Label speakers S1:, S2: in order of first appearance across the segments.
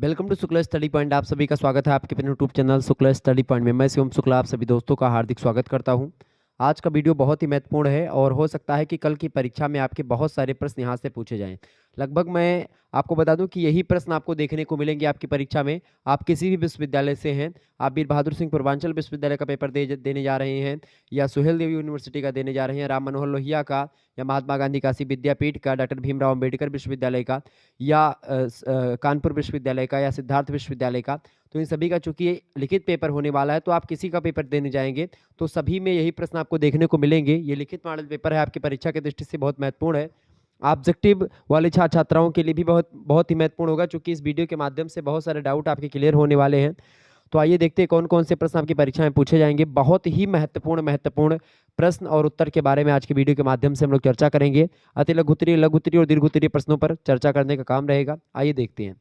S1: Welcome to Shukla study point. आप सभी का स्वागत है आपके अपने YouTube channel Shukla study point में। मैं शिवम शुक्ला आप सभी दोस्तों का हार्दिक स्वागत करता हूं। आज का वीडियो बहुत ही महत्वपूर्ण है और हो सकता है कि कल की परीक्षा में आपके बहुत सारे प्रश्न यहां से पूछे जाएं। लगभग मैं आपको बता दूं कि यही प्रश्न आपको देखने को मिलेंगे आपकी परीक्षा में। आप किसी भी विश्वविद्यालय से हैं, आप वीर बहादुर सिंह पूर्वांचल विश्वविद्यालय का पेपर देने जा रहे हैं, या सुहेल देव यूनिवर्सिटी का देने जा रहे हैं, राम मनोहर लोहिया का, या महात्मा गांधी काशी विद्यापीठ का, डॉक्टर भीमराव अम्बेडकर विश्वविद्यालय का, या कानपुर विश्वविद्यालय का, या सिद्धार्थ विश्वविद्यालय का, तो इन सभी का चूंकि ये लिखित पेपर होने वाला है तो आप किसी का पेपर देने जाएंगे तो सभी में यही प्रश्न आपको देखने को मिलेंगे। ये लिखित मॉडल पेपर है, आपकी परीक्षा की दृष्टि से बहुत महत्वपूर्ण है। ऑब्जेक्टिव वाले छात्र छात्राओं के लिए भी बहुत बहुत ही महत्वपूर्ण होगा, क्योंकि इस वीडियो के माध्यम से बहुत सारे डाउट आपके क्लियर होने वाले हैं। तो आइए देखते हैं कौन कौन से प्रश्न आपकी परीक्षा में पूछे जाएंगे। बहुत ही महत्वपूर्ण प्रश्न और उत्तर के बारे में आज की वीडियो के माध्यम से हम लोग चर्चा करेंगे। अति लघु उत्तरीय, लघु उत्तरीय और दीर्घ उत्तरीय प्रश्नों पर चर्चा करने का काम रहेगा। आइए देखते हैं।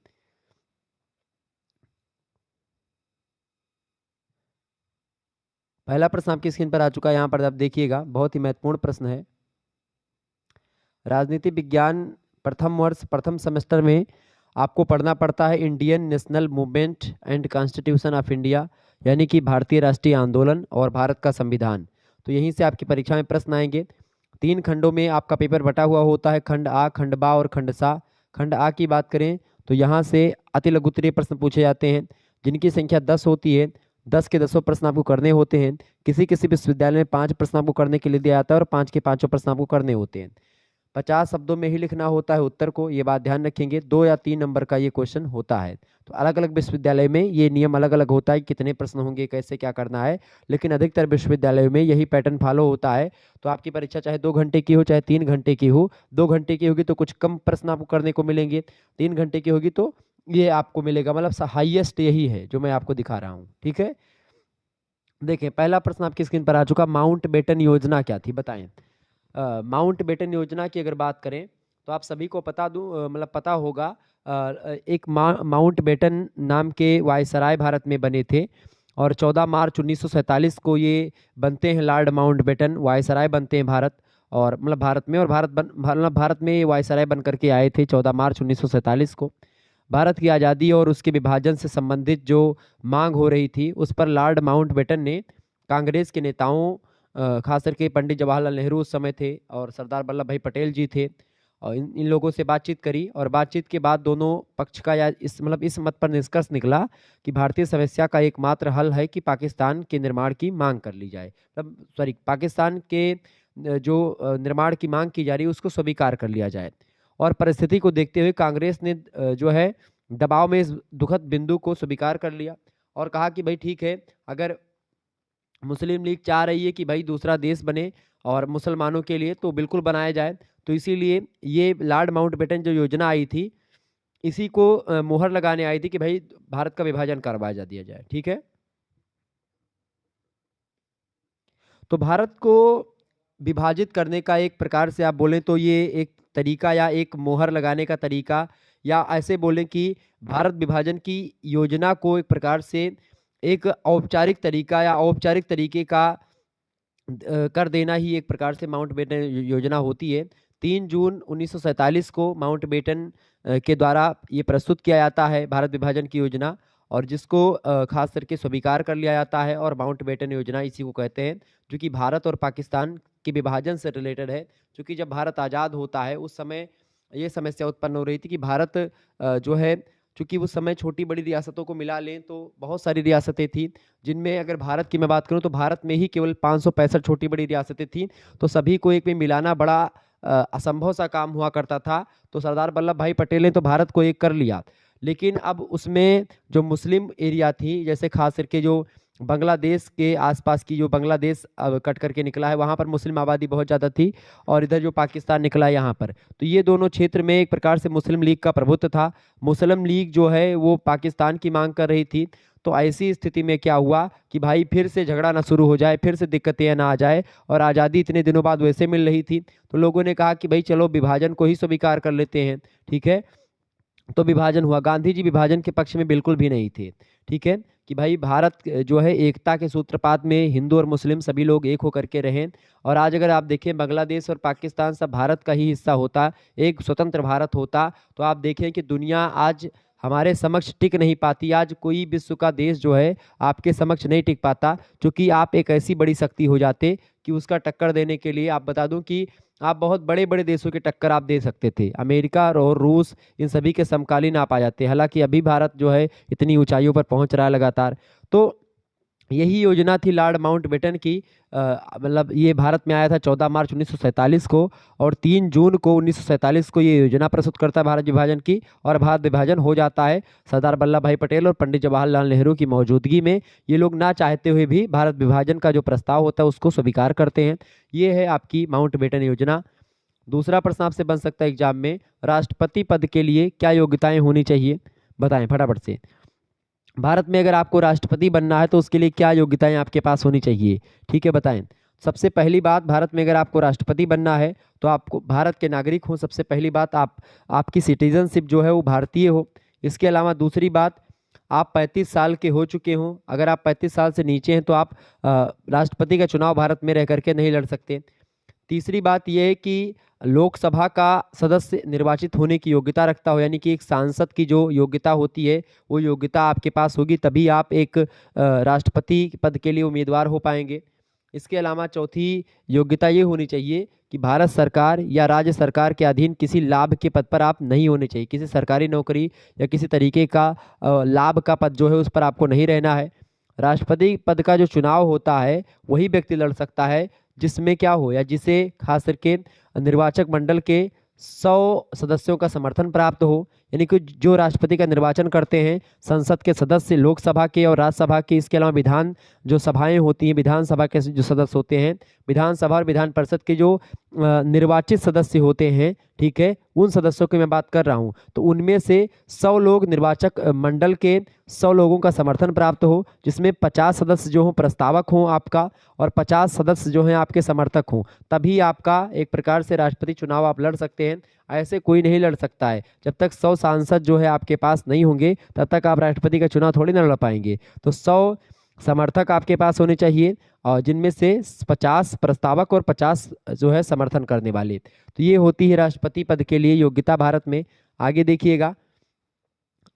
S1: पहला प्रश्न आपकी स्क्रीन पर आ चुका है, यहाँ पर आप देखिएगा, बहुत ही महत्वपूर्ण प्रश्न है। राजनीति विज्ञान प्रथम वर्ष प्रथम सेमेस्टर में आपको पढ़ना पड़ता है Indian national movement and constitution of India, यानी कि भारतीय राष्ट्रीय आंदोलन और भारत का संविधान। तो यहीं से आपकी परीक्षा में प्रश्न आएंगे। 3 खंडों में आपका पेपर बटा हुआ होता है, खंड आ, खंड बा और खंड सा। खंड आ की बात करें तो यहाँ से अति लघु उत्तरीय प्रश्न पूछे जाते हैं, जिनकी संख्या 10 होती है। 10 के 10 प्रश्न आपको करने होते हैं। किसी किसी विश्वविद्यालय में 5 प्रश्न आपको करने के लिए दिया जाता है और 5 के 5 प्रश्न आपको करने होते हैं। 50 शब्दों में ही लिखना होता है उत्तर को, ये बात ध्यान रखेंगे। 2 या 3 नंबर का ये क्वेश्चन होता है। तो अलग अलग विश्वविद्यालय में ये नियम अलग अलग होता है, कितने प्रश्न होंगे, कैसे क्या करना है, लेकिन अधिकतर विश्वविद्यालयों में यही पैटर्न फॉलो होता है। तो आपकी परीक्षा चाहे 2 घंटे की हो चाहे 3 घंटे की हो, 2 घंटे की होगी तो कुछ कम प्रश्न आपको करने को मिलेंगे, 3 घंटे की होगी तो ये आपको मिलेगा, मतलब हाईएस्ट यही है जो मैं आपको दिखा रहा हूँ। ठीक है, देखें पहला प्रश्न आपकी स्क्रीन पर आ चुका। माउंट बेटन योजना क्या थी, बताएं। माउंट बेटन योजना की अगर बात करें तो आप सभी को पता दूं, मतलब पता होगा, एक माउंट बेटन नाम के वायसराय भारत में बने थे और 14 मार्च 1947 को ये बनते हैं, लॉर्ड माउंट बेटन वायसराय बनते हैं भारत, और मतलब भारत में, और भारत में ये वायसराय बन करके आए थे 14 मार्च 1947 को। भारत की आज़ादी और उसके विभाजन से संबंधित जो मांग हो रही थी उस पर लॉर्ड माउंट बेटन ने कांग्रेस के नेताओं, खास करके पंडित जवाहरलाल नेहरू उस समय थे और सरदार वल्लभ भाई पटेल जी थे, और इन लोगों से बातचीत करी, और बातचीत के बाद दोनों पक्ष का या इस मत पर निष्कर्ष निकला कि भारतीय समस्या का एकमात्र हल है कि पाकिस्तान के निर्माण की मांग कर ली जाए। मतलब सॉरी, पाकिस्तान के जो निर्माण की मांग की जा रही है उसको स्वीकार कर लिया जाए। और परिस्थिति को देखते हुए कांग्रेस ने जो है दबाव में इस दुखद बिंदु को स्वीकार कर लिया और कहा कि भाई ठीक है, अगर मुस्लिम लीग चाह रही है कि भाई दूसरा देश बने और मुसलमानों के लिए, तो बिल्कुल बनाया जाए। तो इसीलिए ये लॉर्ड माउंटबेटन जो योजना आई थी, इसी को मोहर लगाने आई थी कि भाई भारत का विभाजन करवा जा दिया जाए। ठीक है, तो भारत को विभाजित करने का एक प्रकार से आप बोलें तो ये एक तरीका या एक मोहर लगाने का तरीका, या ऐसे बोलें कि भारत विभाजन की योजना को एक प्रकार से एक औपचारिक तरीका या औपचारिक तरीके का कर देना ही एक प्रकार से माउंटबेटन योजना होती है। 3 जून 1947 को माउंटबेटन के द्वारा ये प्रस्तुत किया जाता है भारत विभाजन की योजना, और जिसको खास करके स्वीकार कर लिया जाता है, और माउंटबेटन योजना इसी को कहते हैं, जो कि भारत और पाकिस्तान के विभाजन से रिलेटेड है। क्योंकि जब भारत आज़ाद होता है उस समय ये समस्या उत्पन्न हो रही थी कि भारत जो है, चूंकि उस समय छोटी बड़ी रियासतों को मिला लें तो बहुत सारी रियासतें थीं, जिनमें अगर भारत की मैं बात करूं तो भारत में ही केवल 565 छोटी बड़ी रियासतें थीं। तो सभी को एक में मिलाना बड़ा असंभव सा काम हुआ करता था। तो सरदार वल्लभ भाई पटेल ने तो भारत को एक कर लिया, लेकिन अब उसमें जो मुस्लिम एरिया थी, जैसे खास करके जो बांग्लादेश के आसपास की, जो बांग्लादेश कट करके निकला है, वहाँ पर मुस्लिम आबादी बहुत ज़्यादा थी, और इधर जो पाकिस्तान निकला है यहाँ पर, तो ये दोनों क्षेत्र में एक प्रकार से मुस्लिम लीग का प्रभुत्व था। मुस्लिम लीग जो है वो पाकिस्तान की मांग कर रही थी। तो ऐसी स्थिति में क्या हुआ कि भाई फिर से झगड़ा ना शुरू हो जाए, फिर से दिक्कतें ना आ जाए, और आज़ादी इतने दिनों बाद वैसे मिल रही थी, तो लोगों ने कहा कि भाई चलो विभाजन को ही स्वीकार कर लेते हैं। ठीक है, तो विभाजन हुआ। गांधी जी विभाजन के पक्ष में बिल्कुल भी नहीं थे। ठीक है, कि भाई भारत जो है एकता के सूत्रपात में हिंदू और मुस्लिम सभी लोग एक होकर के रहें। और आज अगर आप देखें बांग्लादेश और पाकिस्तान सब भारत का ही हिस्सा होता, एक स्वतंत्र भारत होता, तो आप देखें कि दुनिया आज हमारे समक्ष टिक नहीं पाती। आज कोई विश्व का देश जो है आपके समक्ष नहीं टिक पाता, क्योंकि आप एक ऐसी बड़ी शक्ति हो जाते कि उसका टक्कर देने के लिए, आप बता दूं कि आप बहुत बड़े बड़े देशों की टक्कर आप दे सकते थे। अमेरिका और रूस इन सभी के समकालीन आप आ जाते। हालांकि अभी भारत जो है इतनी ऊंचाइयों पर पहुंच रहा है लगातार। तो यही योजना थी लॉर्ड माउंटबेटन की। मतलब ये भारत में आया था 14 मार्च 1947 को, और 3 जून को 1947 को ये योजना प्रस्तुत करता है भारत विभाजन की, और भारत विभाजन हो जाता है। सरदार वल्लभ भाई पटेल और पंडित जवाहरलाल नेहरू की मौजूदगी में ये लोग ना चाहते हुए भी भारत विभाजन का जो प्रस्ताव होता है उसको स्वीकार करते हैं। ये है आपकी माउंटबेटन योजना। दूसरा प्रश्न आपसे बन सकता है एग्जाम में, राष्ट्रपति पद के लिए क्या योग्यताएं होनी चाहिए, बताएं फटाफट से। भारत में अगर आपको राष्ट्रपति बनना है तो उसके लिए क्या योग्यताएं आपके पास होनी चाहिए, ठीक है बताएं। सबसे पहली बात, भारत में अगर आपको राष्ट्रपति बनना है तो आपको भारत के नागरिक हो। सबसे पहली बात, आपकी सिटीजनशिप जो है वो भारतीय हो। इसके अलावा दूसरी बात, आप 35 साल के हो चुके हों। अगर आप 35 साल से नीचे हैं तो आप राष्ट्रपति का चुनाव भारत में रह करके नहीं लड़ सकते। तीसरी बात यह है कि लोकसभा का सदस्य निर्वाचित होने की योग्यता रखता हो, यानी कि एक सांसद की जो योग्यता होती है वो योग्यता आपके पास होगी, तभी आप एक राष्ट्रपति पद के लिए उम्मीदवार हो पाएंगे। इसके अलावा चौथी योग्यता ये होनी चाहिए कि भारत सरकार या राज्य सरकार के अधीन किसी लाभ के पद पर आप नहीं होने चाहिए। किसी सरकारी नौकरी या किसी तरीके का लाभ का पद जो है उस पर आपको नहीं रहना है। राष्ट्रपति पद का जो चुनाव होता है वही व्यक्ति लड़ सकता है जिसमें क्या हो, या जिसे खास करके निर्वाचक मंडल के 100 सदस्यों का समर्थन प्राप्त हो। यानी कि जो राष्ट्रपति का निर्वाचन करते हैं संसद के सदस्य, लोकसभा के और राज्यसभा के, इसके अलावा विधान जो सभाएं होती हैं, विधानसभा के जो सदस्य होते हैं, विधानसभा और विधान परिषद के जो निर्वाचित सदस्य होते हैं, ठीक है, उन सदस्यों की मैं बात कर रहा हूं। तो उनमें से 100 लोग निर्वाचक मंडल के 100 लोगों का समर्थन प्राप्त हो, जिसमें 50 सदस्य जो हों प्रस्तावक हों आपका, और 50 सदस्य जो हैं आपके समर्थक हों, तभी आपका एक प्रकार से राष्ट्रपति चुनाव आप लड़ सकते हैं। ऐसे कोई नहीं लड़ सकता है। जब तक 100 सांसद जो है आपके पास नहीं होंगे तब तक आप राष्ट्रपति का चुनाव थोड़ी ना लड़ पाएंगे। तो 100 समर्थक आपके पास होने चाहिए, और जिनमें से 50 प्रस्तावक और 50 जो है समर्थन करने वाले। तो ये होती है राष्ट्रपति पद के लिए योग्यता भारत में। आगे देखिएगा,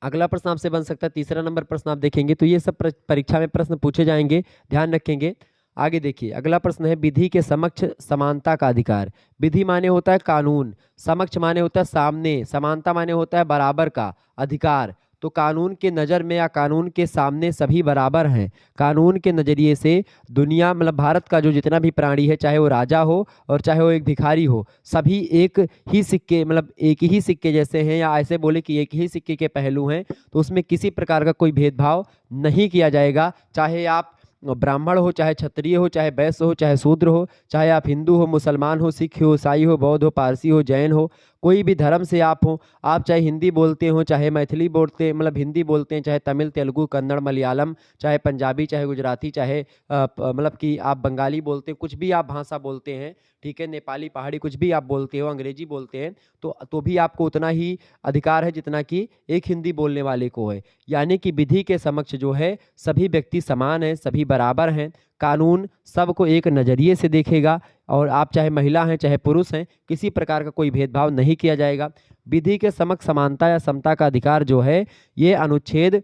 S1: अगला प्रश्न आपसे बन सकता है, तीसरा नंबर प्रश्न आप देखेंगे तो ये सब परीक्षा में प्रश्न पूछे जाएंगे, ध्यान रखेंगे। आगे देखिए, अगला प्रश्न है, विधि के समक्ष समानता का अधिकार। विधि माने होता है कानून, समक्ष माने होता है सामने, समानता माने होता है बराबर का अधिकार। तो कानून के नज़र में या कानून के सामने सभी बराबर हैं। कानून के नज़रिए से दुनिया, मतलब भारत का जो जितना भी प्राणी है, चाहे वो राजा हो और चाहे वो एक भिखारी हो, सभी एक ही सिक्के, मतलब एक ही सिक्के जैसे हैं, या ऐसे बोले कि एक ही सिक्के के पहलू हैं। तो उसमें किसी प्रकार का कोई भेदभाव नहीं किया जाएगा। चाहे आप ब्राह्मण हो, चाहे क्षत्रिय हो, चाहे वैश्य हो, चाहे शूद्र हो, चाहे आप हिंदू हो, मुसलमान हो, सिख हो, ईसाई हो, बौद्ध हो, पारसी हो, जैन हो, कोई भी धर्म से आप हो, आप चाहे हिंदी बोलते हो, चाहे मैथिली बोलते, मतलब हिंदी बोलते हैं, चाहे तमिल, तेलुगु, कन्नड़, मलयालम, चाहे पंजाबी, चाहे गुजराती, चाहे मतलब कि आप बंगाली बोलते हैं, कुछ भी आप भाषा बोलते हैं, ठीक है, नेपाली, पहाड़ी, कुछ भी आप बोलते हो, अंग्रेजी बोलते हैं, तो भी आपको उतना ही अधिकार है जितना कि एक हिंदी बोलने वाले को है। यानी कि विधि के समक्ष जो है सभी व्यक्ति समान हैं, सभी बराबर हैं। कानून सबको एक नज़रिए से देखेगा, और आप चाहे महिला हैं चाहे पुरुष हैं, किसी प्रकार का कोई भेदभाव नहीं किया जाएगा। विधि के समक्ष समानता या समता का अधिकार जो है ये अनुच्छेद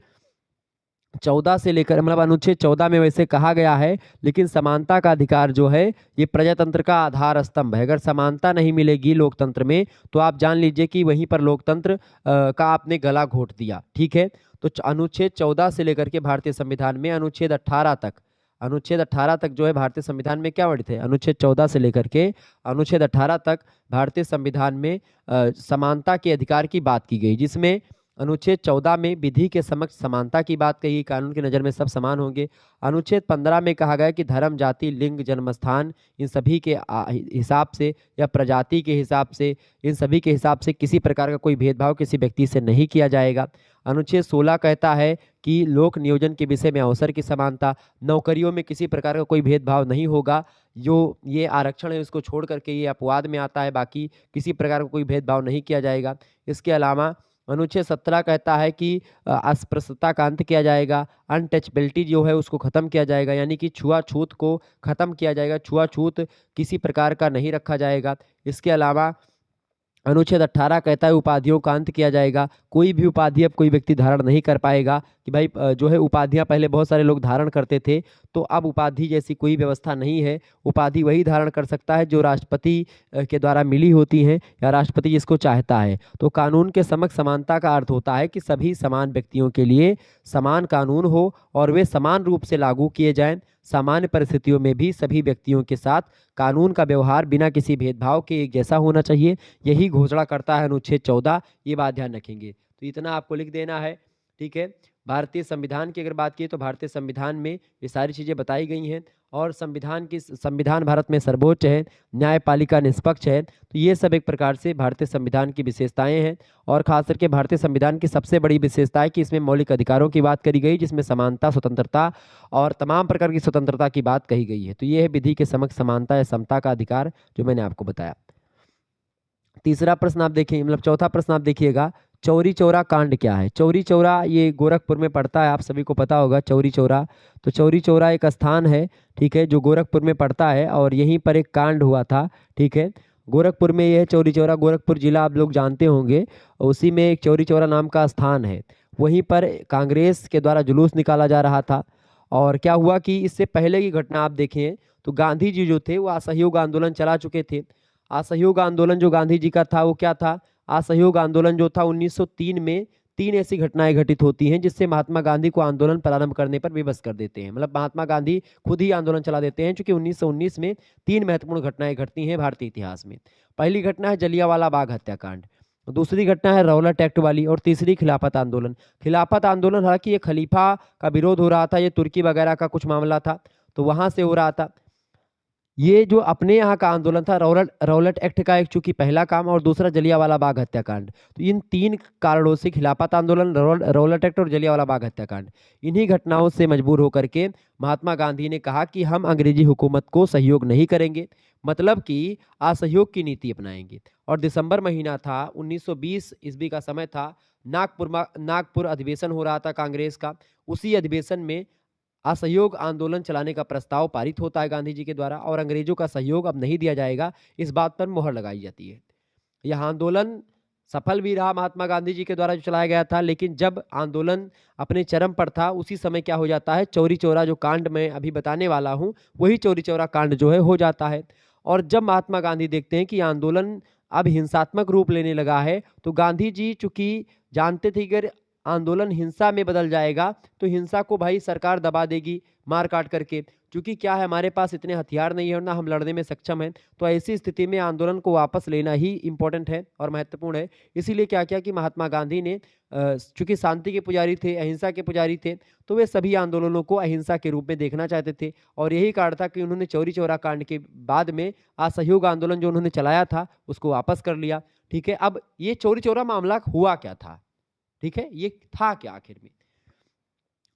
S1: 14 से लेकर, मतलब अनुच्छेद 14 में वैसे कहा गया है, लेकिन समानता का अधिकार जो है ये प्रजातंत्र का आधार स्तंभ है। अगर समानता नहीं मिलेगी लोकतंत्र में तो आप जान लीजिए कि वहीं पर लोकतंत्र का आपने गला घोट दिया, ठीक है। तो अनुच्छेद 14 से लेकर के भारतीय संविधान में अनुच्छेद 18 तक, अनुच्छेद 18 तक जो है भारतीय संविधान में क्या वर्णित है, अनुच्छेद 14 से लेकर के अनुच्छेद 18 तक भारतीय संविधान में समानता के अधिकार की बात की गई, जिसमें अनुच्छेद 14 में विधि के समक्ष समानता की बात कही, कानून की नज़र में सब समान होंगे। अनुच्छेद 15 में कहा गया कि धर्म, जाति, लिंग, जन्मस्थान, इन सभी के हिसाब से या प्रजाति के हिसाब से, इन सभी के हिसाब से किसी प्रकार का कोई भेदभाव किसी व्यक्ति से नहीं किया जाएगा। अनुच्छेद 16 कहता है कि लोक नियोजन के विषय में अवसर की समानता, नौकरियों में किसी प्रकार का कोई भेदभाव नहीं होगा। जो ये आरक्षण है उसको छोड़ करके ये अपवाद में आता है, बाकी किसी प्रकार का कोई भेदभाव नहीं किया जाएगा। इसके अलावा अनुच्छेद 17 कहता है कि अस्पृश्यता का अंत किया जाएगा, अनटचबिलिटी जो है उसको ख़त्म किया जाएगा, यानी कि छुआछूत को ख़त्म किया जाएगा, छुआछूत किसी प्रकार का नहीं रखा जाएगा। इसके अलावा अनुच्छेद 18 कहता है उपाधियों का अंत किया जाएगा। कोई भी उपाधि अब कोई व्यक्ति धारण नहीं कर पाएगा कि भाई जो है उपाधियां पहले बहुत सारे लोग धारण करते थे, तो अब उपाधि जैसी कोई व्यवस्था नहीं है। उपाधि वही धारण कर सकता है जो राष्ट्रपति के द्वारा मिली होती हैं या राष्ट्रपति जिसको चाहता है। तो कानून के समक्ष समानता का अर्थ होता है कि सभी समान व्यक्तियों के लिए समान कानून हो और वे समान रूप से लागू किए जाएं। सामान्य परिस्थितियों में भी सभी व्यक्तियों के साथ कानून का व्यवहार बिना किसी भेदभाव के एक जैसा होना चाहिए। यही घोषणा करता है अनुच्छेद 14। ये बात ध्यान रखेंगे, तो इतना आपको लिख देना है। ठीक है, भारतीय संविधान की अगर बात की तो भारतीय संविधान में ये सारी चीज़ें बताई गई हैं और संविधान भारत में सर्वोच्च है, न्यायपालिका निष्पक्ष है। तो ये सब एक प्रकार से भारतीय संविधान की विशेषताएं हैं और खास करके भारतीय संविधान की सबसे बड़ी विशेषता है कि इसमें मौलिक अधिकारों की बात करी गई, जिसमें समानता, स्वतंत्रता और तमाम प्रकार की स्वतंत्रता की बात कही गई है। तो ये है विधि के समक्ष समानता या समता का अधिकार जो मैंने आपको बताया। तीसरा प्रश्न आप देखिए, मतलब चौथा प्रश्न आप देखिएगा, चौरी चौरा कांड क्या है। चौरी चौरा ये गोरखपुर में पड़ता है, आप सभी को पता होगा चौरी चौरा। तो चौरी चौरा एक स्थान है, ठीक है, जो गोरखपुर में पड़ता है और यहीं पर एक कांड हुआ था। ठीक है, गोरखपुर में यह चौरी चौरा, गोरखपुर जिला आप लोग जानते होंगे, उसी में एक चौरी चौरा नाम का स्थान है। वहीं पर कांग्रेस के द्वारा जुलूस निकाला जा रहा था और क्या हुआ कि इससे पहले की घटना आप देखें तो गांधी जी जो थे वो असहयोग आंदोलन चला चुके थे। असहयोग आंदोलन जो गांधी जी का था वो क्या था, असहयोग आंदोलन जो था 1903 में 3 ऐसी घटनाएं घटित होती हैं जिससे महात्मा गांधी को आंदोलन प्रारंभ करने पर विवश कर देते हैं। मतलब महात्मा गांधी खुद ही आंदोलन चला देते हैं, क्योंकि 1919 में 3 महत्वपूर्ण घटनाएं घटती हैं भारतीय इतिहास में। पहली घटना है जलियांवाला बाग हत्याकांड, दूसरी घटना है रौलट एक्ट वाली और तीसरी खिलाफत आंदोलन। खिलाफत आंदोलन हालांकि ये खलीफा का विरोध हो रहा था, ये तुर्की वगैरह का कुछ मामला था तो वहां से हो रहा था। ये जो अपने यहाँ का आंदोलन था रौलट एक्ट का एक चूंकि पहला काम और दूसरा जलियांवाला बाग हत्याकांड, तो इन 3 कारणों से खिलाफत आंदोलन, रौलट एक्ट और जलियांवाला बाग हत्याकांड, इन्हीं घटनाओं से मजबूर होकर के महात्मा गांधी ने कहा कि हम अंग्रेजी हुकूमत को सहयोग नहीं करेंगे, मतलब कि असहयोग की नीति अपनाएंगे। और दिसंबर महीना था, 1920 ईस्वी का समय था, नागपुर अधिवेशन हो रहा था कांग्रेस का। उसी अधिवेशन में असहयोग आंदोलन चलाने का प्रस्ताव पारित होता है गांधी जी के द्वारा और अंग्रेजों का सहयोग अब नहीं दिया जाएगा, इस बात पर मोहर लगाई जाती है। यह आंदोलन सफल भी रहा महात्मा गांधी जी के द्वारा जो चलाया गया था, लेकिन जब आंदोलन अपने चरम पर था उसी समय क्या हो जाता है, चौरी चौरा जो कांड मैं अभी बताने वाला हूँ वही चौरी चौरा कांड जो है हो जाता है। और जब महात्मा गांधी देखते हैं कि आंदोलन अब हिंसात्मक रूप लेने लगा है, तो गांधी जी चूंकि जानते थे कि अगर आंदोलन हिंसा में बदल जाएगा तो हिंसा को भाई सरकार दबा देगी मार काट करके, क्योंकि क्या है हमारे पास इतने हथियार नहीं है और ना हम लड़ने में सक्षम हैं। तो ऐसी स्थिति में आंदोलन को वापस लेना ही इम्पोर्टेंट है और महत्वपूर्ण है। इसीलिए क्या किया कि महात्मा गांधी ने चूंकि शांति के पुजारी थे, अहिंसा के पुजारी थे, तो वे सभी आंदोलनों को अहिंसा के रूप में देखना चाहते थे और यही कारण था कि उन्होंने चौरी चौरा कांड के बाद में असहयोग आंदोलन जो उन्होंने चलाया था उसको वापस कर लिया। ठीक है, अब ये चौरी चौरा मामला हुआ क्या था, ठीक है, ये था क्या आखिर में।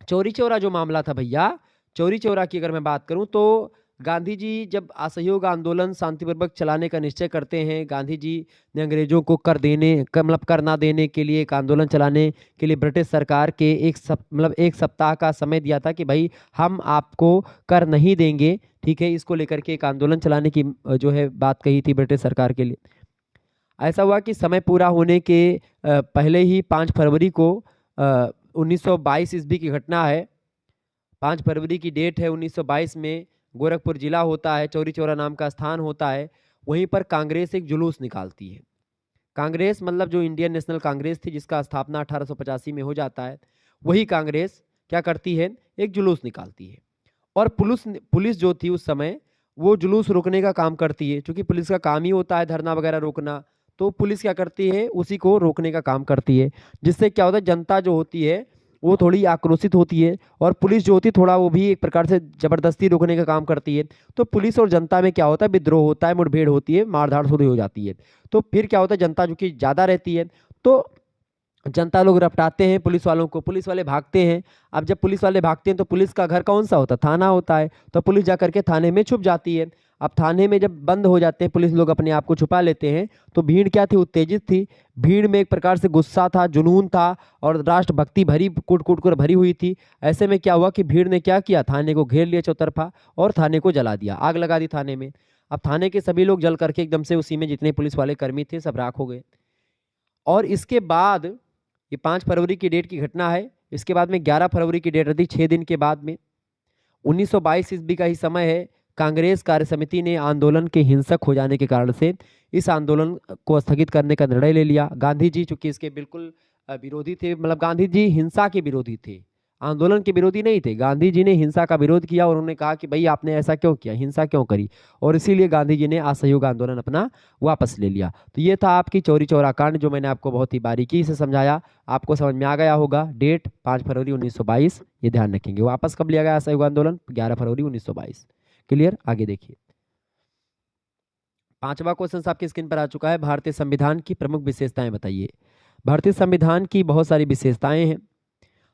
S1: चौरी चौरा जो मामला था भैया, चौरी चौरा की अगर मैं बात करूं तो गांधी जी जब असहयोग आंदोलन शांतिपूर्वक चलाने का निश्चय करते हैं, गांधी जी ने अंग्रेजों को कर ना देने के लिए एक आंदोलन चलाने के लिए ब्रिटिश सरकार के एक सप्ताह का समय दिया था कि भाई हम आपको कर नहीं देंगे। ठीक है, इसको लेकर के एक आंदोलन चलाने की जो है बात कही थी ब्रिटिश सरकार के लिए। ऐसा हुआ कि समय पूरा होने के पहले ही 5 फरवरी को 1922 ईस्वी की घटना है, 5 फरवरी की डेट है 1922 में, गोरखपुर जिला होता है, चौरी चौरा नाम का स्थान होता है। वहीं पर कांग्रेस एक जुलूस निकालती है। कांग्रेस मतलब जो इंडियन नेशनल कांग्रेस थी जिसका स्थापना 1885 में हो जाता है, वही कांग्रेस क्या करती है, एक जुलूस निकालती है। और पुलिस जो थी उस समय वो जुलूस रोकने का काम करती है, क्योंकि पुलिस का काम ही होता है धरना वगैरह रोकना, तो पुलिस क्या करती है, उसी को रोकने का काम करती है। जिससे क्या होता है, जनता जो होती है वो थोड़ी आक्रोशित होती है और पुलिस जो होती है थोड़ा वो भी एक प्रकार से जबरदस्ती रोकने का काम करती है। तो पुलिस और जनता में क्या होता है, विद्रोह होता है, मुठभेड़ होती है, मारधाड़ शुरू हो जाती है। तो फिर क्या होता है, जनता जो कि ज़्यादा रहती है तो जनता लोग रपटाते हैं पुलिस वालों को, पुलिस वाले भागते हैं। अब जब पुलिस वाले भागते हैं तो पुलिस का घर कौन सा होता है, थाना होता है, तो पुलिस जा करके थाने में छुप जाती है। अब थाने में जब बंद हो जाते हैं, पुलिस लोग अपने आप को छुपा लेते हैं, तो भीड़ क्या थी, उत्तेजित थी। भीड़ में एक प्रकार से गुस्सा था, जुनून था और राष्ट्रभक्ति भरी कूट कूट कर भरी हुई थी। ऐसे में क्या हुआ कि भीड़ ने क्या किया, थाने को घेर लिया चौतरफा और थाने को जला दिया, आग लगा दी थाने में। अब थाने के सभी लोग जल करके एकदम से उसी में जितने पुलिस वाले कर्मी थे सब राख हो गए। और इसके बाद ये 5 फरवरी की डेट की घटना है। इसके बाद में 11 फरवरी की डेट रहती, 6 दिन के बाद में 1922 ईस्वी का ही समय है। कांग्रेस कार्य समिति ने आंदोलन के हिंसक हो जाने के कारण से इस आंदोलन को स्थगित करने का निर्णय ले लिया। गांधी जी चूंकि इसके बिल्कुल विरोधी थे, मतलब गांधी जी हिंसा के विरोधी थे, आंदोलन के विरोधी नहीं थे। गांधी जी ने हिंसा का विरोध किया और उन्होंने कहा कि भाई आपने ऐसा क्यों किया, हिंसा क्यों करी, और इसीलिए गांधी जी ने असहयोग आंदोलन अपना वापस ले लिया। तो ये था आपकी चौरी चौरा कांड, जो मैंने आपको बहुत ही बारीकी से समझाया। आपको समझ में आ गया होगा। डेट 5 फरवरी 1922, ये ध्यान रखेंगे। वापस कब लिया गया असहयोग आंदोलन? 11 फरवरी 1922। क्लियर? आगे देखिए। 5वां क्वेश्चन आपकी स्क्रीन पर आ चुका है। भारतीय संविधान की प्रमुख विशेषताएं बताइए। भारतीय संविधान की बहुत सारी विशेषताएं हैं।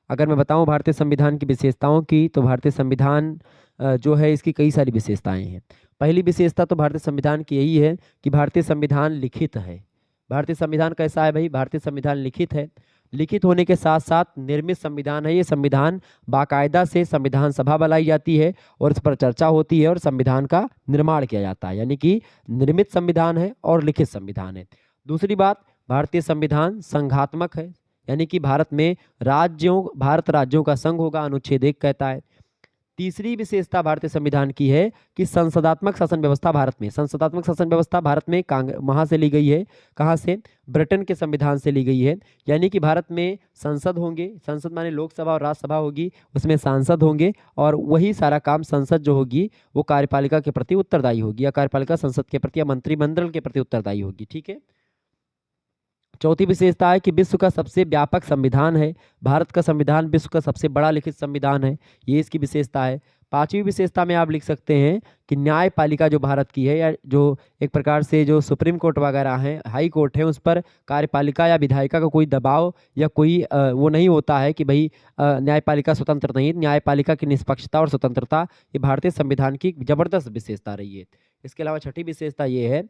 S1: अगर मैं बताऊं भारतीय संविधान की विशेषताओं की, तो भारतीय संविधान जो है इसकी कई सारी विशेषताएं हैं। पहली विशेषता तो भारतीय संविधान की यही है कि भारतीय संविधान लिखित है। भारतीय संविधान कैसा है भाई? भारतीय संविधान लिखित है। लिखित होने के साथ साथ निर्मित संविधान है। ये संविधान बाकायदा से संविधान सभा बुलाई जाती है और इस पर चर्चा होती है और संविधान का निर्माण किया जाता है, यानी कि निर्मित संविधान है और लिखित संविधान है। दूसरी बात, भारतीय संविधान संघात्मक है, यानी कि भारत में भारत राज्यों का संघ होगा, अनुच्छेद 1 कहता है। तीसरी विशेषता भारतीय संविधान की है कि संसदात्मक शासन व्यवस्था भारत में, संसदात्मक शासन व्यवस्था भारत में वहां से ली गई है। कहां से? ब्रिटेन के संविधान से ली गई है। यानी कि भारत में संसद होंगे, संसद माने लोकसभा और राज्यसभा होगी, उसमें सांसद होंगे और वही सारा काम संसद जो होगी वो कार्यपालिका के प्रति उत्तरदायी होगी, या कार्यपालिका संसद के प्रति या मंत्रिमंडल के प्रति उत्तरदायी होगी। ठीक है। चौथी विशेषता है कि विश्व का सबसे व्यापक संविधान है। भारत का संविधान विश्व का सबसे बड़ा लिखित संविधान है, ये इसकी विशेषता है। पांचवी विशेषता में आप लिख सकते हैं कि न्यायपालिका जो भारत की है, या जो एक प्रकार से जो सुप्रीम कोर्ट वगैरह हैं, हाई कोर्ट है, उस पर कार्यपालिका या विधायिका का कोई दबाव या कोई वो नहीं होता है कि भाई न्यायपालिका स्वतंत्र नहीं। न्यायपालिका की निष्पक्षता और स्वतंत्रता ये भारतीय संविधान की जबरदस्त विशेषता रही है। इसके अलावा छठी विशेषता ये है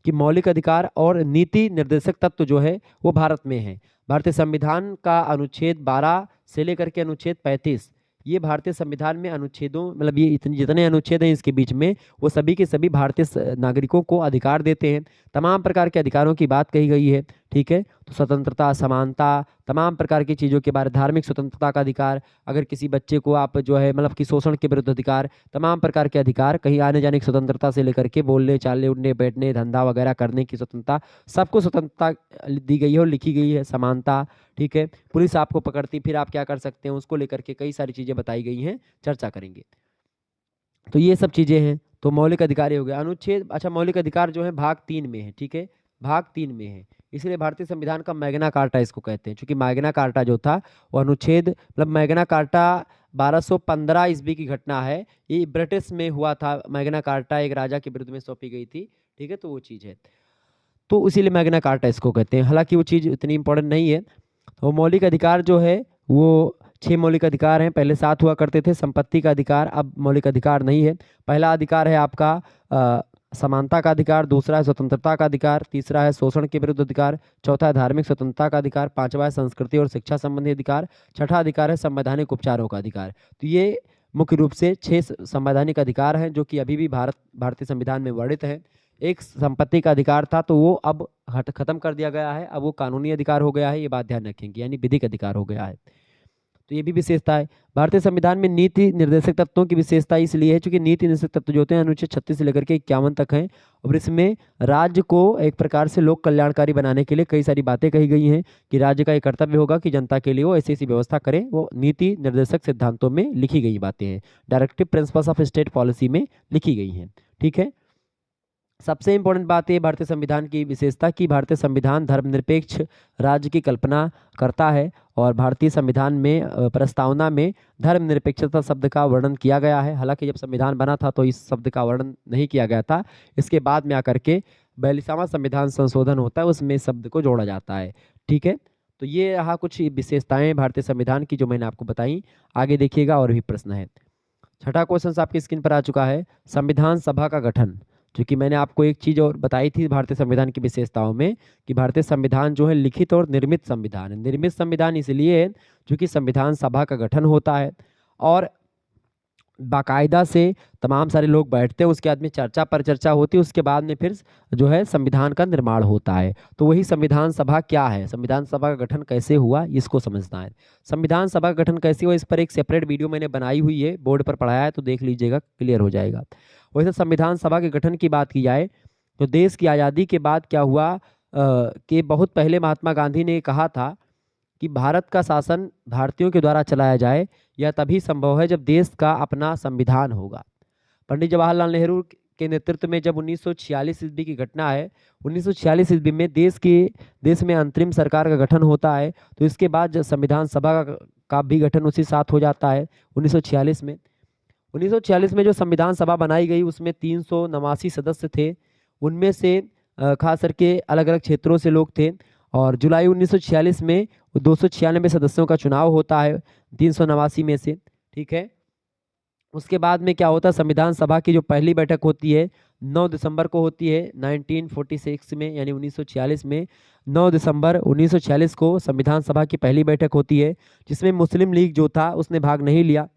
S1: कि मौलिक अधिकार और नीति निर्देशक तत्व जो है वो भारत में है। भारतीय संविधान का अनुच्छेद 12 से लेकर के अनुच्छेद 35, ये भारतीय संविधान में अनुच्छेदों, मतलब ये इतने जितने अनुच्छेद हैं इसके बीच में, वो सभी के सभी भारतीय नागरिकों को अधिकार देते हैं। तमाम प्रकार के अधिकारों की बात कही गई है। ठीक है। तो स्वतंत्रता, समानता, तमाम प्रकार की चीज़ों के बारे, धार्मिक स्वतंत्रता का अधिकार, अगर किसी बच्चे को आप जो है मतलब कि शोषण के विरुद्ध अधिकार, तमाम प्रकार के अधिकार, कहीं आने जाने की स्वतंत्रता से लेकर के बोलने चालने उठने बैठने धंधा वगैरह करने की स्वतंत्रता, सबको स्वतंत्रता दी गई है और लिखी गई है। समानता, ठीक है। पुलिस आपको पकड़ती फिर आप क्या कर सकते हैं, उसको लेकर के कई सारी चीज़ें बताई गई हैं, चर्चा करेंगे। तो ये सब चीज़ें हैं। तो मौलिक अधिकार हो गया। अनुच्छेद, अच्छा, मौलिक अधिकार जो है भाग 3 में है। ठीक है, भाग 3 में है, इसलिए भारतीय संविधान का मैग्ना कार्टा इसको कहते हैं। क्योंकि मैग्ना कार्टा जो था वो अनुच्छेद, मतलब मैग्ना कार्टा 1215 ईस्वी की घटना है। ये ब्रिटिश में हुआ था। मैग्ना कार्टा एक राजा के विरुद्ध में सौंपी गई थी। ठीक है, तो वो चीज़ है, तो इसीलिए मैग्ना कार्टा इसको कहते हैं। हालांकि वो चीज़ इतनी इंपॉर्टेंट नहीं है। तो मौलिक अधिकार जो है वो 6 मौलिक अधिकार हैं। पहले 7 हुआ करते थे। संपत्ति का अधिकार अब मौलिक अधिकार नहीं है। पहला अधिकार है आपका समानता का अधिकार, दूसरा है स्वतंत्रता का अधिकार, तीसरा है शोषण के विरुद्ध अधिकार, चौथा है धार्मिक स्वतंत्रता का अधिकार, पांचवा है संस्कृति और शिक्षा संबंधी अधिकार, छठा अधिकार है संवैधानिक उपचारों का अधिकार। तो ये मुख्य रूप से 6 संवैधानिक अधिकार हैं जो कि अभी भी भारतीय संविधान में वर्णित है। एक संपत्ति का अधिकार था, तो वो अब खत्म कर दिया गया है। अब वो कानूनी अधिकार हो गया है, ये बात ध्यान रखेंगे, यानी विधिक अधिकार हो गया है। तो ये भी विशेषता है। भारतीय संविधान में नीति निर्देशक तत्वों की विशेषता इसलिए है क्योंकि नीति निर्देशक तत्व जो होते हैं अनुच्छेद 36 से लेकर के 51 तक हैं, और इसमें राज्य को एक प्रकार से लोक कल्याणकारी बनाने के लिए कई सारी बातें कही गई हैं कि राज्य का ये कर्तव्य होगा कि जनता के लिए वो ऐसी ऐसी व्यवस्था करे। वो नीति निर्देशक सिद्धांतों में लिखी गई बातें हैं, directive principles of state policy में लिखी गई हैं। ठीक है। सबसे इंपॉर्टेंट बात है भारतीय संविधान की विशेषता कि भारतीय संविधान धर्मनिरपेक्ष राज्य की कल्पना करता है, और भारतीय संविधान में प्रस्तावना में धर्मनिरपेक्षता शब्द का वर्णन किया गया है। हालांकि जब संविधान बना था तो इस शब्द का वर्णन नहीं किया गया था। इसके बाद में आकर के 42वां संविधान संशोधन होता है, उसमें इस शब्द को जोड़ा जाता है। ठीक है। तो ये रहा कुछ विशेषताएं भारतीय संविधान की जो मैंने आपको बताई। आगे देखिएगा और भी प्रश्न है। छठा क्वेश्चन आपकी स्क्रीन पर आ चुका है। संविधान सभा का गठन, क्योंकि मैंने आपको एक चीज़ और बताई थी भारतीय संविधान की विशेषताओं में कि भारतीय संविधान जो है लिखित और निर्मित संविधान है। निर्मित संविधान इसलिए है क्योंकि संविधान सभा का गठन होता है, और बाकायदा से तमाम सारे लोग बैठते हैं, उसके बाद में चर्चा पर चर्चा होती है, उसके बाद में फिर जो है संविधान का निर्माण होता है। तो वही संविधान सभा क्या है, संविधान सभा का गठन कैसे हुआ, इसको समझना है। संविधान सभा का गठन कैसे हुआ, इस पर एक सेपरेट वीडियो मैंने बनाई हुई है, बोर्ड पर पढ़ाया है, तो देख लीजिएगा, क्लियर हो जाएगा। वैसे संविधान सभा के गठन की बात की जाए तो देश की आज़ादी के बाद क्या हुआ कि बहुत पहले महात्मा गांधी ने कहा था कि भारत का शासन भारतीयों के द्वारा चलाया जाए, यह तभी संभव है जब देश का अपना संविधान होगा। पंडित जवाहरलाल नेहरू के नेतृत्व में जब 1946 ईस्वी की घटना है, 1946 ईस्वी में देश में अंतरिम सरकार का गठन होता है, तो इसके बाद जब संविधान सभा का भी गठन उसी साथ हो जाता है 1946 में। 1946 में जो संविधान सभा बनाई गई उसमें 389 सदस्य थे, उनमें से खास करके अलग अलग क्षेत्रों से लोग थे। और जुलाई 1946 में 296 सदस्यों का चुनाव होता है 389 में से, ठीक है। उसके बाद में क्या होता है, संविधान सभा की जो पहली बैठक होती है 9 दिसंबर को होती है 1946 में, यानी 1946 में 9 दिसंबर 1946 को संविधान सभा की पहली बैठक होती है, जिसमें मुस्लिम लीग जो था उसने भाग नहीं लिया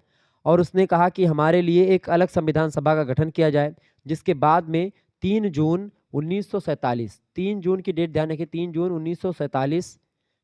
S1: और उसने कहा कि हमारे लिए एक अलग संविधान सभा का गठन किया जाए। जिसके बाद में 3 जून 1947, 3 जून की डेट ध्यान रखिए, 3 जून 1947,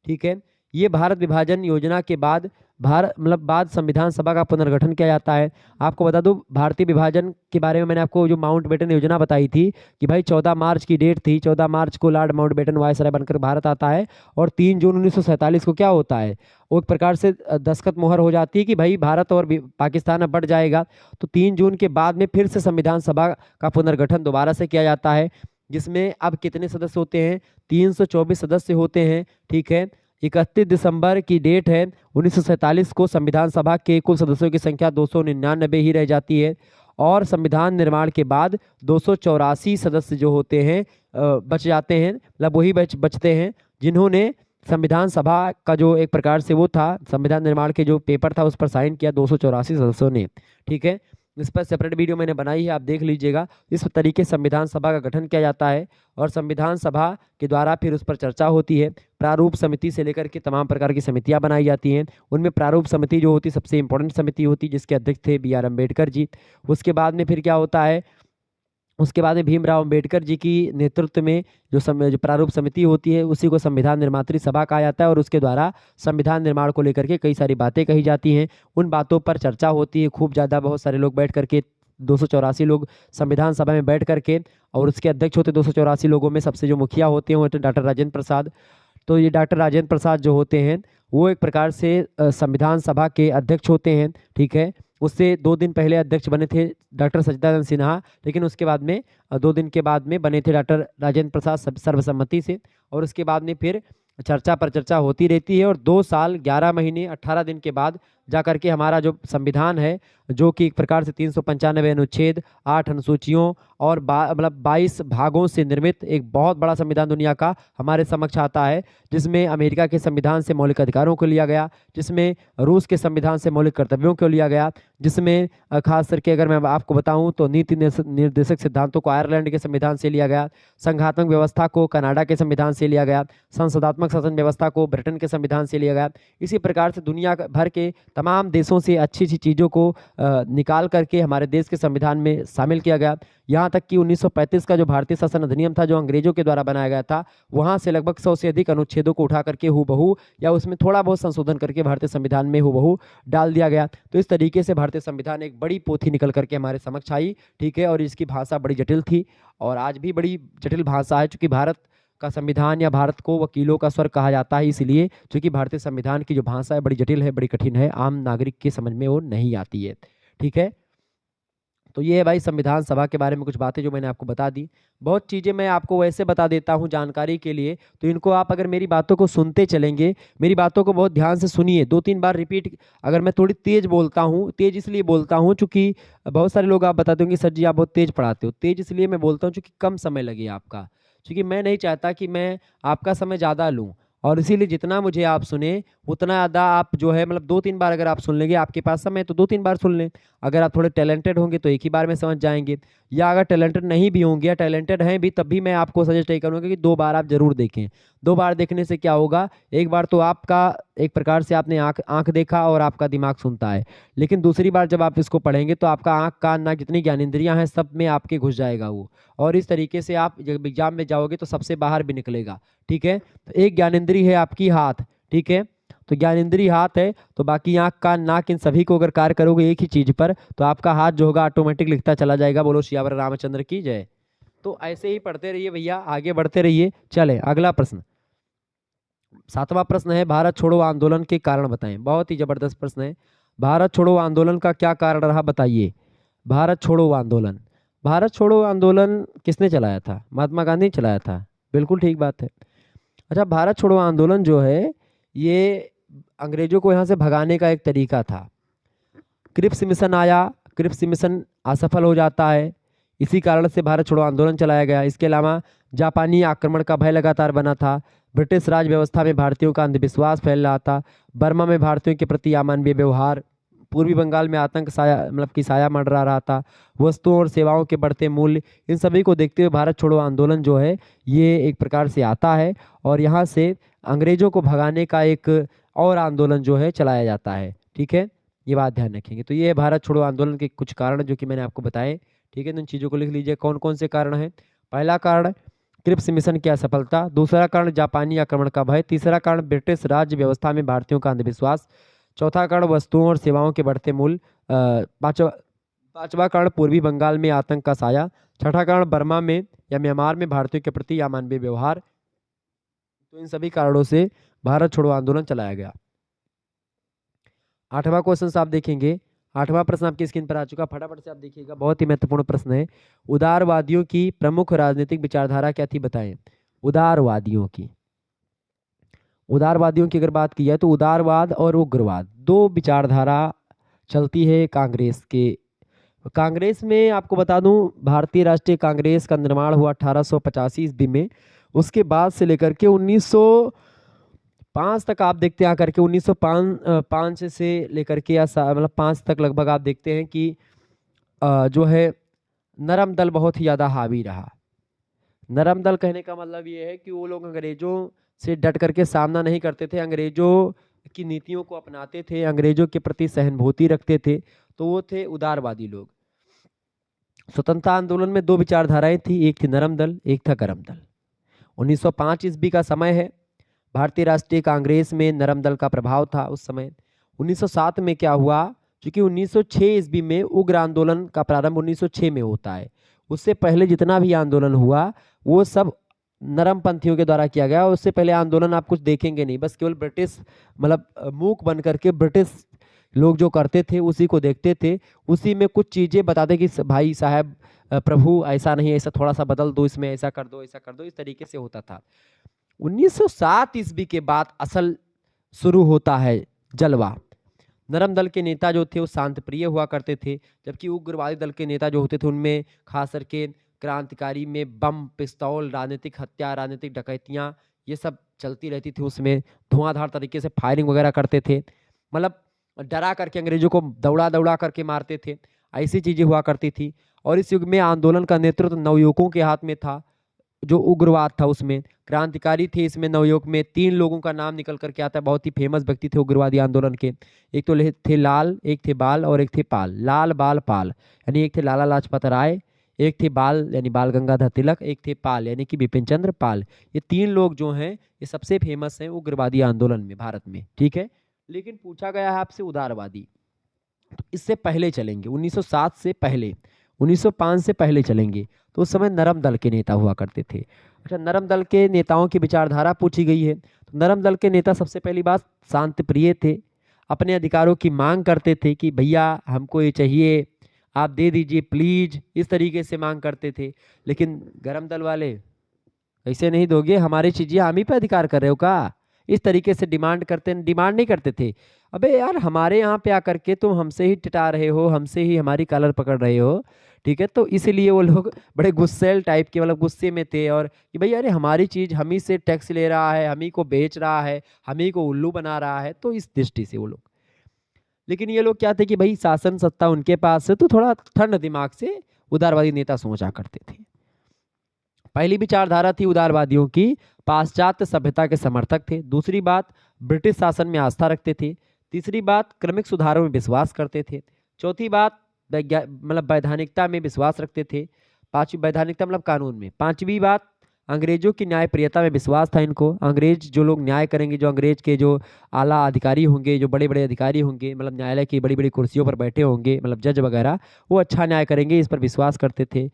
S1: ठीक है, ये भारत विभाजन योजना के बाद बाद संविधान सभा का पुनर्गठन किया जाता है। आपको बता दूं भारतीय विभाजन के बारे में मैंने आपको जो माउंटबेटन योजना बताई थी कि भाई 14 मार्च की डेट थी, 14 मार्च को लॉर्ड माउंटबेटन वायसराय बनकर भारत आता है और 3 जून 1947 को क्या होता है, वो एक प्रकार से दस्तखत मोहर हो जाती है कि भाई भारत और पाकिस्तान अब बढ़ जाएगा। तो 3 जून के बाद में फिर से संविधान सभा का पुनर्गठन दोबारा से किया जाता है, जिसमें अब कितने सदस्य होते हैं, 324 सदस्य होते हैं, ठीक है। 31 दिसंबर की डेट है 1947 को संविधान सभा के कुल सदस्यों की संख्या 299 ही रह जाती है और संविधान निर्माण के बाद 284 सदस्य जो होते हैं बच जाते हैं, मतलब वही बचते हैं जिन्होंने संविधान सभा का जो एक प्रकार से वो था, संविधान निर्माण के जो पेपर था उस पर साइन किया 284 सदस्यों ने, ठीक है। इस पर सेपरेट वीडियो मैंने बनाई है, आप देख लीजिएगा। इस तरीके से संविधान सभा का गठन किया जाता है और संविधान सभा के द्वारा फिर उस पर चर्चा होती है। प्रारूप समिति से लेकर के तमाम प्रकार की समितियां बनाई जाती हैं। उनमें प्रारूप समिति जो होती सबसे इंपॉर्टेंट समिति होती, जिसके अध्यक्ष थे बी आर अम्बेडकर जी। उसके बाद में फिर क्या होता है, उसके बाद में भीमराव अंबेडकर जी की नेतृत्व में जो प्रारूप समिति होती है उसी को संविधान निर्मात्री सभा कहा जाता है और उसके द्वारा संविधान निर्माण को लेकर के कई सारी बातें कही जाती हैं। उन बातों पर चर्चा होती है खूब ज़्यादा, बहुत सारे लोग बैठ करके 284 लोग संविधान सभा में बैठ करके, और उसके अध्यक्ष होते 284 लोगों में सबसे जो मुखिया होते हैं वो होते डॉक्टर राजेंद्र प्रसाद। तो ये डॉक्टर राजेंद्र प्रसाद जो होते हैं वो एक प्रकार से संविधान सभा के अध्यक्ष होते हैं, ठीक है। उससे 2 दिन पहले अध्यक्ष बने थे डॉक्टर सच्चिदानंद सिन्हा, लेकिन उसके बाद में 2 दिन के बाद में बने थे डॉक्टर राजेंद्र प्रसाद सर्वसम्मति से। और उसके बाद में फिर चर्चा पर चर्चा होती रहती है और 2 साल 11 महीने 18 दिन के बाद जा करके हमारा जो संविधान है, जो कि एक प्रकार से 395 अनुच्छेद, 8 अनुसूचियों और 22 भागों से निर्मित एक बहुत बड़ा संविधान दुनिया का हमारे समक्ष आता है, जिसमें अमेरिका के संविधान से मौलिक अधिकारों को लिया गया, जिसमें रूस के संविधान से मौलिक कर्तव्यों को लिया गया, जिसमें खास करके अगर मैं आपको बताऊं तो नीति निर्देशक सिद्धांतों को आयरलैंड के संविधान से लिया गया, संघात्मक व्यवस्था को कनाडा के संविधान से लिया गया, संसदात्मक शासन व्यवस्था को ब्रिटेन के संविधान से लिया गया। इसी प्रकार से दुनिया भर के तमाम देशों से अच्छी अच्छी चीज़ों को निकाल करके हमारे देश के संविधान में शामिल किया गया। यहाँ तक कि 1935 का जो भारतीय शासन अधिनियम था, जो अंग्रेजों के द्वारा बनाया गया था, वहाँ से लगभग 100 से अधिक अनुच्छेदों को उठा करके हूबहू या उसमें थोड़ा बहुत संशोधन करके भारतीय संविधान में हूबहू डाल दिया गया। तो इस तरीके से भारतीय संविधान एक बड़ी पोथी निकल करके हमारे समक्ष आई, ठीक है। और इसकी भाषा बड़ी जटिल थी और आज भी बड़ी जटिल भाषा है, चूँकि भारत का संविधान या भारत को वकीलों का स्वर कहा जाता है, इसलिए क्योंकि भारतीय संविधान की जो भाषा है बड़ी जटिल है, बड़ी कठिन है, आम नागरिक के समझ में वो नहीं आती है, ठीक है। तो ये है भाई संविधान सभा के बारे में कुछ बातें जो मैंने आपको बता दी। बहुत चीज़ें मैं आपको वैसे बता देता हूँ जानकारी के लिए, तो इनको आप अगर मेरी बातों को सुनते चलेंगे, मेरी बातों को बहुत ध्यान से सुनिए, 2-3 बार रिपीट। अगर मैं थोड़ी तेज़ बोलता हूँ, तेज़ इसलिए बोलता हूँ चूँकि बहुत सारे लोग आप बताते होंगे सर जी आप बहुत तेज़ पढ़ाते हो। तेज़ इसलिए मैं बोलता हूँ चूँकि कम समय लगे आपका, क्योंकि मैं नहीं चाहता कि मैं आपका समय ज़्यादा लूँ, और इसीलिए जितना मुझे आप सुने उतना ज़्यादा आप जो है मतलब 2-3 बार अगर आप सुन लेंगे, आपके पास समय तो 2-3 बार सुन लें। अगर आप थोड़े टैलेंटेड होंगे तो एक ही बार में समझ जाएंगे। या अगर टैलेंटेड नहीं भी होंगे या टैलेंटेड हैं भी, तब भी मैं आपको सजेस्ट यही करूँगा कि 2 बार आप जरूर देखें। 2 बार देखने से क्या होगा, एक बार तो आपका एक प्रकार से आपने आँख आँख देखा और आपका दिमाग सुनता है, लेकिन दूसरी बार जब आप इसको पढ़ेंगे तो आपका आँख कान नाक जितनी ज्ञानेंद्रियाँ हैं सब में आपके घुस जाएगा वो, और इस तरीके से आप जब एग्जाम में जाओगे तो सबसे बाहर भी निकलेगा। ठीक है, तो एक ज्ञानेंद्री है आपकी हाथ। ठीक है, तो ज्ञानेंद्री हाथ है, तो बाकी आँख कान नाक इन सभी को अगर कार्य करोगे एक ही चीज पर, तो आपका हाथ जो होगा ऑटोमेटिक लिखता चला जाएगा। बोलो सियावर रामचंद्र की जय। तो ऐसे ही पढ़ते रहिए भैया, आगे बढ़ते रहिए। चले अगला प्रश्न, 7वां प्रश्न है, भारत छोड़ो आंदोलन के कारण बताएं। बहुत ही जबरदस्त प्रश्न है। भारत छोड़ो आंदोलन का क्या कारण रहा बताइए। भारत छोड़ो आंदोलन, भारत छोड़ो आंदोलन किसने चलाया था? महात्मा गांधी ने चलाया था। बिल्कुल ठीक बात है। अच्छा, भारत छोड़ो आंदोलन जो है ये अंग्रेजों को यहाँ से भगाने का एक तरीका था। क्रिप्स मिशन आया, क्रिप्स मिशन असफल हो जाता है, इसी कारण से भारत छोड़ो आंदोलन चलाया गया। इसके अलावा जापानी आक्रमण का भय लगातार बना था, ब्रिटिश राज व्यवस्था में भारतीयों का अंधविश्वास फैल रहा था, बर्मा में भारतीयों के प्रति अमानवीय व्यवहार, पूर्वी बंगाल में आतंक साया मतलब कि साया मंडरा रहा था, वस्तुओं और सेवाओं के बढ़ते मूल्य, इन सभी को देखते हुए भारत छोड़ो आंदोलन जो है ये एक प्रकार से आता है, और यहाँ से अंग्रेजों को भगाने का एक और आंदोलन जो है चलाया जाता है। ठीक है, ये बात ध्यान रखेंगे। तो ये है भारत छोड़ो आंदोलन के कुछ कारण जो कि मैंने आपको बताए। ठीक है, तो इन चीज़ों को लिख लीजिए कौन कौन से कारण हैं। पहला कारण क्रिप्स मिशन की असफलता, दूसरा कारण जापानी आक्रमण का भय, तीसरा कारण ब्रिटिश राज्य व्यवस्था में भारतीयों का अंधविश्वास, चौथा कारण वस्तुओं और सेवाओं के बढ़ते मूल्य, पांचवा कारण पूर्वी बंगाल में आतंक का साया, छठा कारण बर्मा में या म्यांमार में भारतीयों के प्रति अमानवीय व्यवहार। तो इन सभी कारणों से भारत छोड़ो आंदोलन चलाया गया। 8वां क्वेश्चन आप देखेंगे, 8वां प्रश्न आपकी स्क्रीन पर आ चुका, फटाफट से आप देखिएगा, बहुत ही महत्वपूर्ण प्रश्न है। उदारवादियों की प्रमुख राजनीतिक विचारधारा क्या थी बताएं। उदारवादियों की, उदारवादियों की अगर बात की जाए तो उदारवाद और उग्रवाद दो विचारधारा चलती है कांग्रेस के। कांग्रेस में आपको बता दूं, भारतीय राष्ट्रीय कांग्रेस का निर्माण हुआ 1885 ईस्वी में। उसके बाद से लेकर के 1905 तक आप देखते हैं आकर के 1905 से लेकर के या मतलब 5 तक लगभग आप देखते हैं कि जो है नरम दल बहुत ही ज़्यादा हावी रहा। नरम दल कहने का मतलब ये है कि वो लोग अंग्रेजों से डट करके सामना नहीं करते थे, अंग्रेजों की नीतियों को अपनाते थे, अंग्रेजों के प्रति सहानुभूति रखते थे, तो वो थे उदारवादी लोग। स्वतंत्रता आंदोलन में 2 विचारधाराएं थी, एक थी नरम दल, एक था गरम दल। 1905 ईस्वी का समय है, भारतीय राष्ट्रीय कांग्रेस में नरम दल का प्रभाव था उस समय। 1907 में क्या हुआ, क्योंकि 1906 ईस्वी में उग्र आंदोलन का प्रारंभ 1906 में होता है, उससे पहले जितना भी आंदोलन हुआ वो सब नरम पंथियों के द्वारा किया गया। उससे पहले आंदोलन आप कुछ देखेंगे नहीं, बस केवल ब्रिटिश मतलब मूक बन करके ब्रिटिश लोग जो करते थे उसी को देखते थे, उसी में कुछ चीज़ें बताते कि भाई साहब प्रभु ऐसा नहीं, ऐसा थोड़ा सा बदल दो, इसमें ऐसा कर दो, ऐसा कर दो, इस तरीके से होता था। 1907 ईस्वी के बाद असल शुरू होता है जलवा। नरम दल के नेता जो थे वो शांत प्रिय हुआ करते थे, जबकि उग्रवादी दल के नेता जो होते थे उनमें खास करके क्रांतिकारी में बम, पिस्तौल, राजनीतिक हत्या, राजनीतिक डकैतियाँ ये सब चलती रहती थी। उसमें धुआंधार तरीके से फायरिंग वगैरह करते थे, मतलब डरा करके अंग्रेजों को दौड़ा दौड़ा करके मारते थे, ऐसी चीज़ें हुआ करती थी। और इस युग में आंदोलन का नेतृत्व नवयुवकों के हाथ में था, जो उग्रवाद था उसमें क्रांतिकारी थे। इसमें नवयुवक में 3 लोगों का नाम निकल करके आता है, बहुत ही फेमस व्यक्ति थे उग्रवादी आंदोलन के। एक तो थे लाल, एक थे बाल और एक थे पाल। लाल बाल पाल यानी एक थे लाला लाजपत राय, एक थे बाल यानी बाल गंगाधर तिलक, एक थे पाल यानी कि बिपिन चंद्र पाल। ये 3 लोग जो हैं ये सबसे फेमस हैं उग्रवादी आंदोलन में भारत में। ठीक है, लेकिन पूछा गया है आपसे उदारवादी, तो इससे पहले चलेंगे 1907 से पहले, 1905 से पहले चलेंगे, तो उस समय नरम दल के नेता हुआ करते थे। अच्छा, नरम दल के नेताओं की विचारधारा पूछी गई है, तो नरम दल के नेता सबसे पहली बात शांत प्रिय थे, अपने अधिकारों की मांग करते थे कि भैया हमको ये चाहिए, आप दे दीजिए प्लीज, इस तरीके से मांग करते थे। लेकिन गरम दल वाले ऐसे नहीं दोगे, हमारी चीजें हम ही पे अधिकार कर रहे हो का, इस तरीके से डिमांड नहीं करते थे। अबे यार हमारे यहाँ पे आकर के तुम हमसे ही टिटा रहे हो, हमसे ही हमारी कॉलर पकड़ रहे हो। ठीक है, तो इसीलिए वो लोग बड़े गुस्सेल टाइप के मतलब गुस्से में थे, और कि भाई अरे हमारी चीज़ हम ही से टैक्स ले रहा है, हम ही को बेच रहा है, हम ही को उल्लू बना रहा है, तो इस दृष्टि से वो लोग। लेकिन ये लोग क्या थे कि भाई शासन सत्ता उनके पास है, तो थोड़ा ठंड दिमाग से उदारवादी नेता सोचा करते थे। पहली विचारधारा थी उदारवादियों की, पाश्चात्य सभ्यता के समर्थक थे। दूसरी बात, ब्रिटिश शासन में आस्था रखते थे। तीसरी बात, क्रमिक सुधारों में विश्वास करते थे। चौथी बात, वैधानिकता में विश्वास रखते थे। पांचवी, वैधानिकता मतलब कानून में। पांचवी बात, अंग्रेजों की न्यायप्रियता में विश्वास था इनको। अंग्रेज जो लोग न्याय करेंगे, जो अंग्रेज के जो आला अधिकारी होंगे, जो बड़े बड़े अधिकारी होंगे, मतलब न्यायालय की बड़ी बड़ी कुर्सियों पर बैठे होंगे, मतलब जज वगैरह, वो अच्छा न्याय करेंगे, इस पर विश्वास करते थे।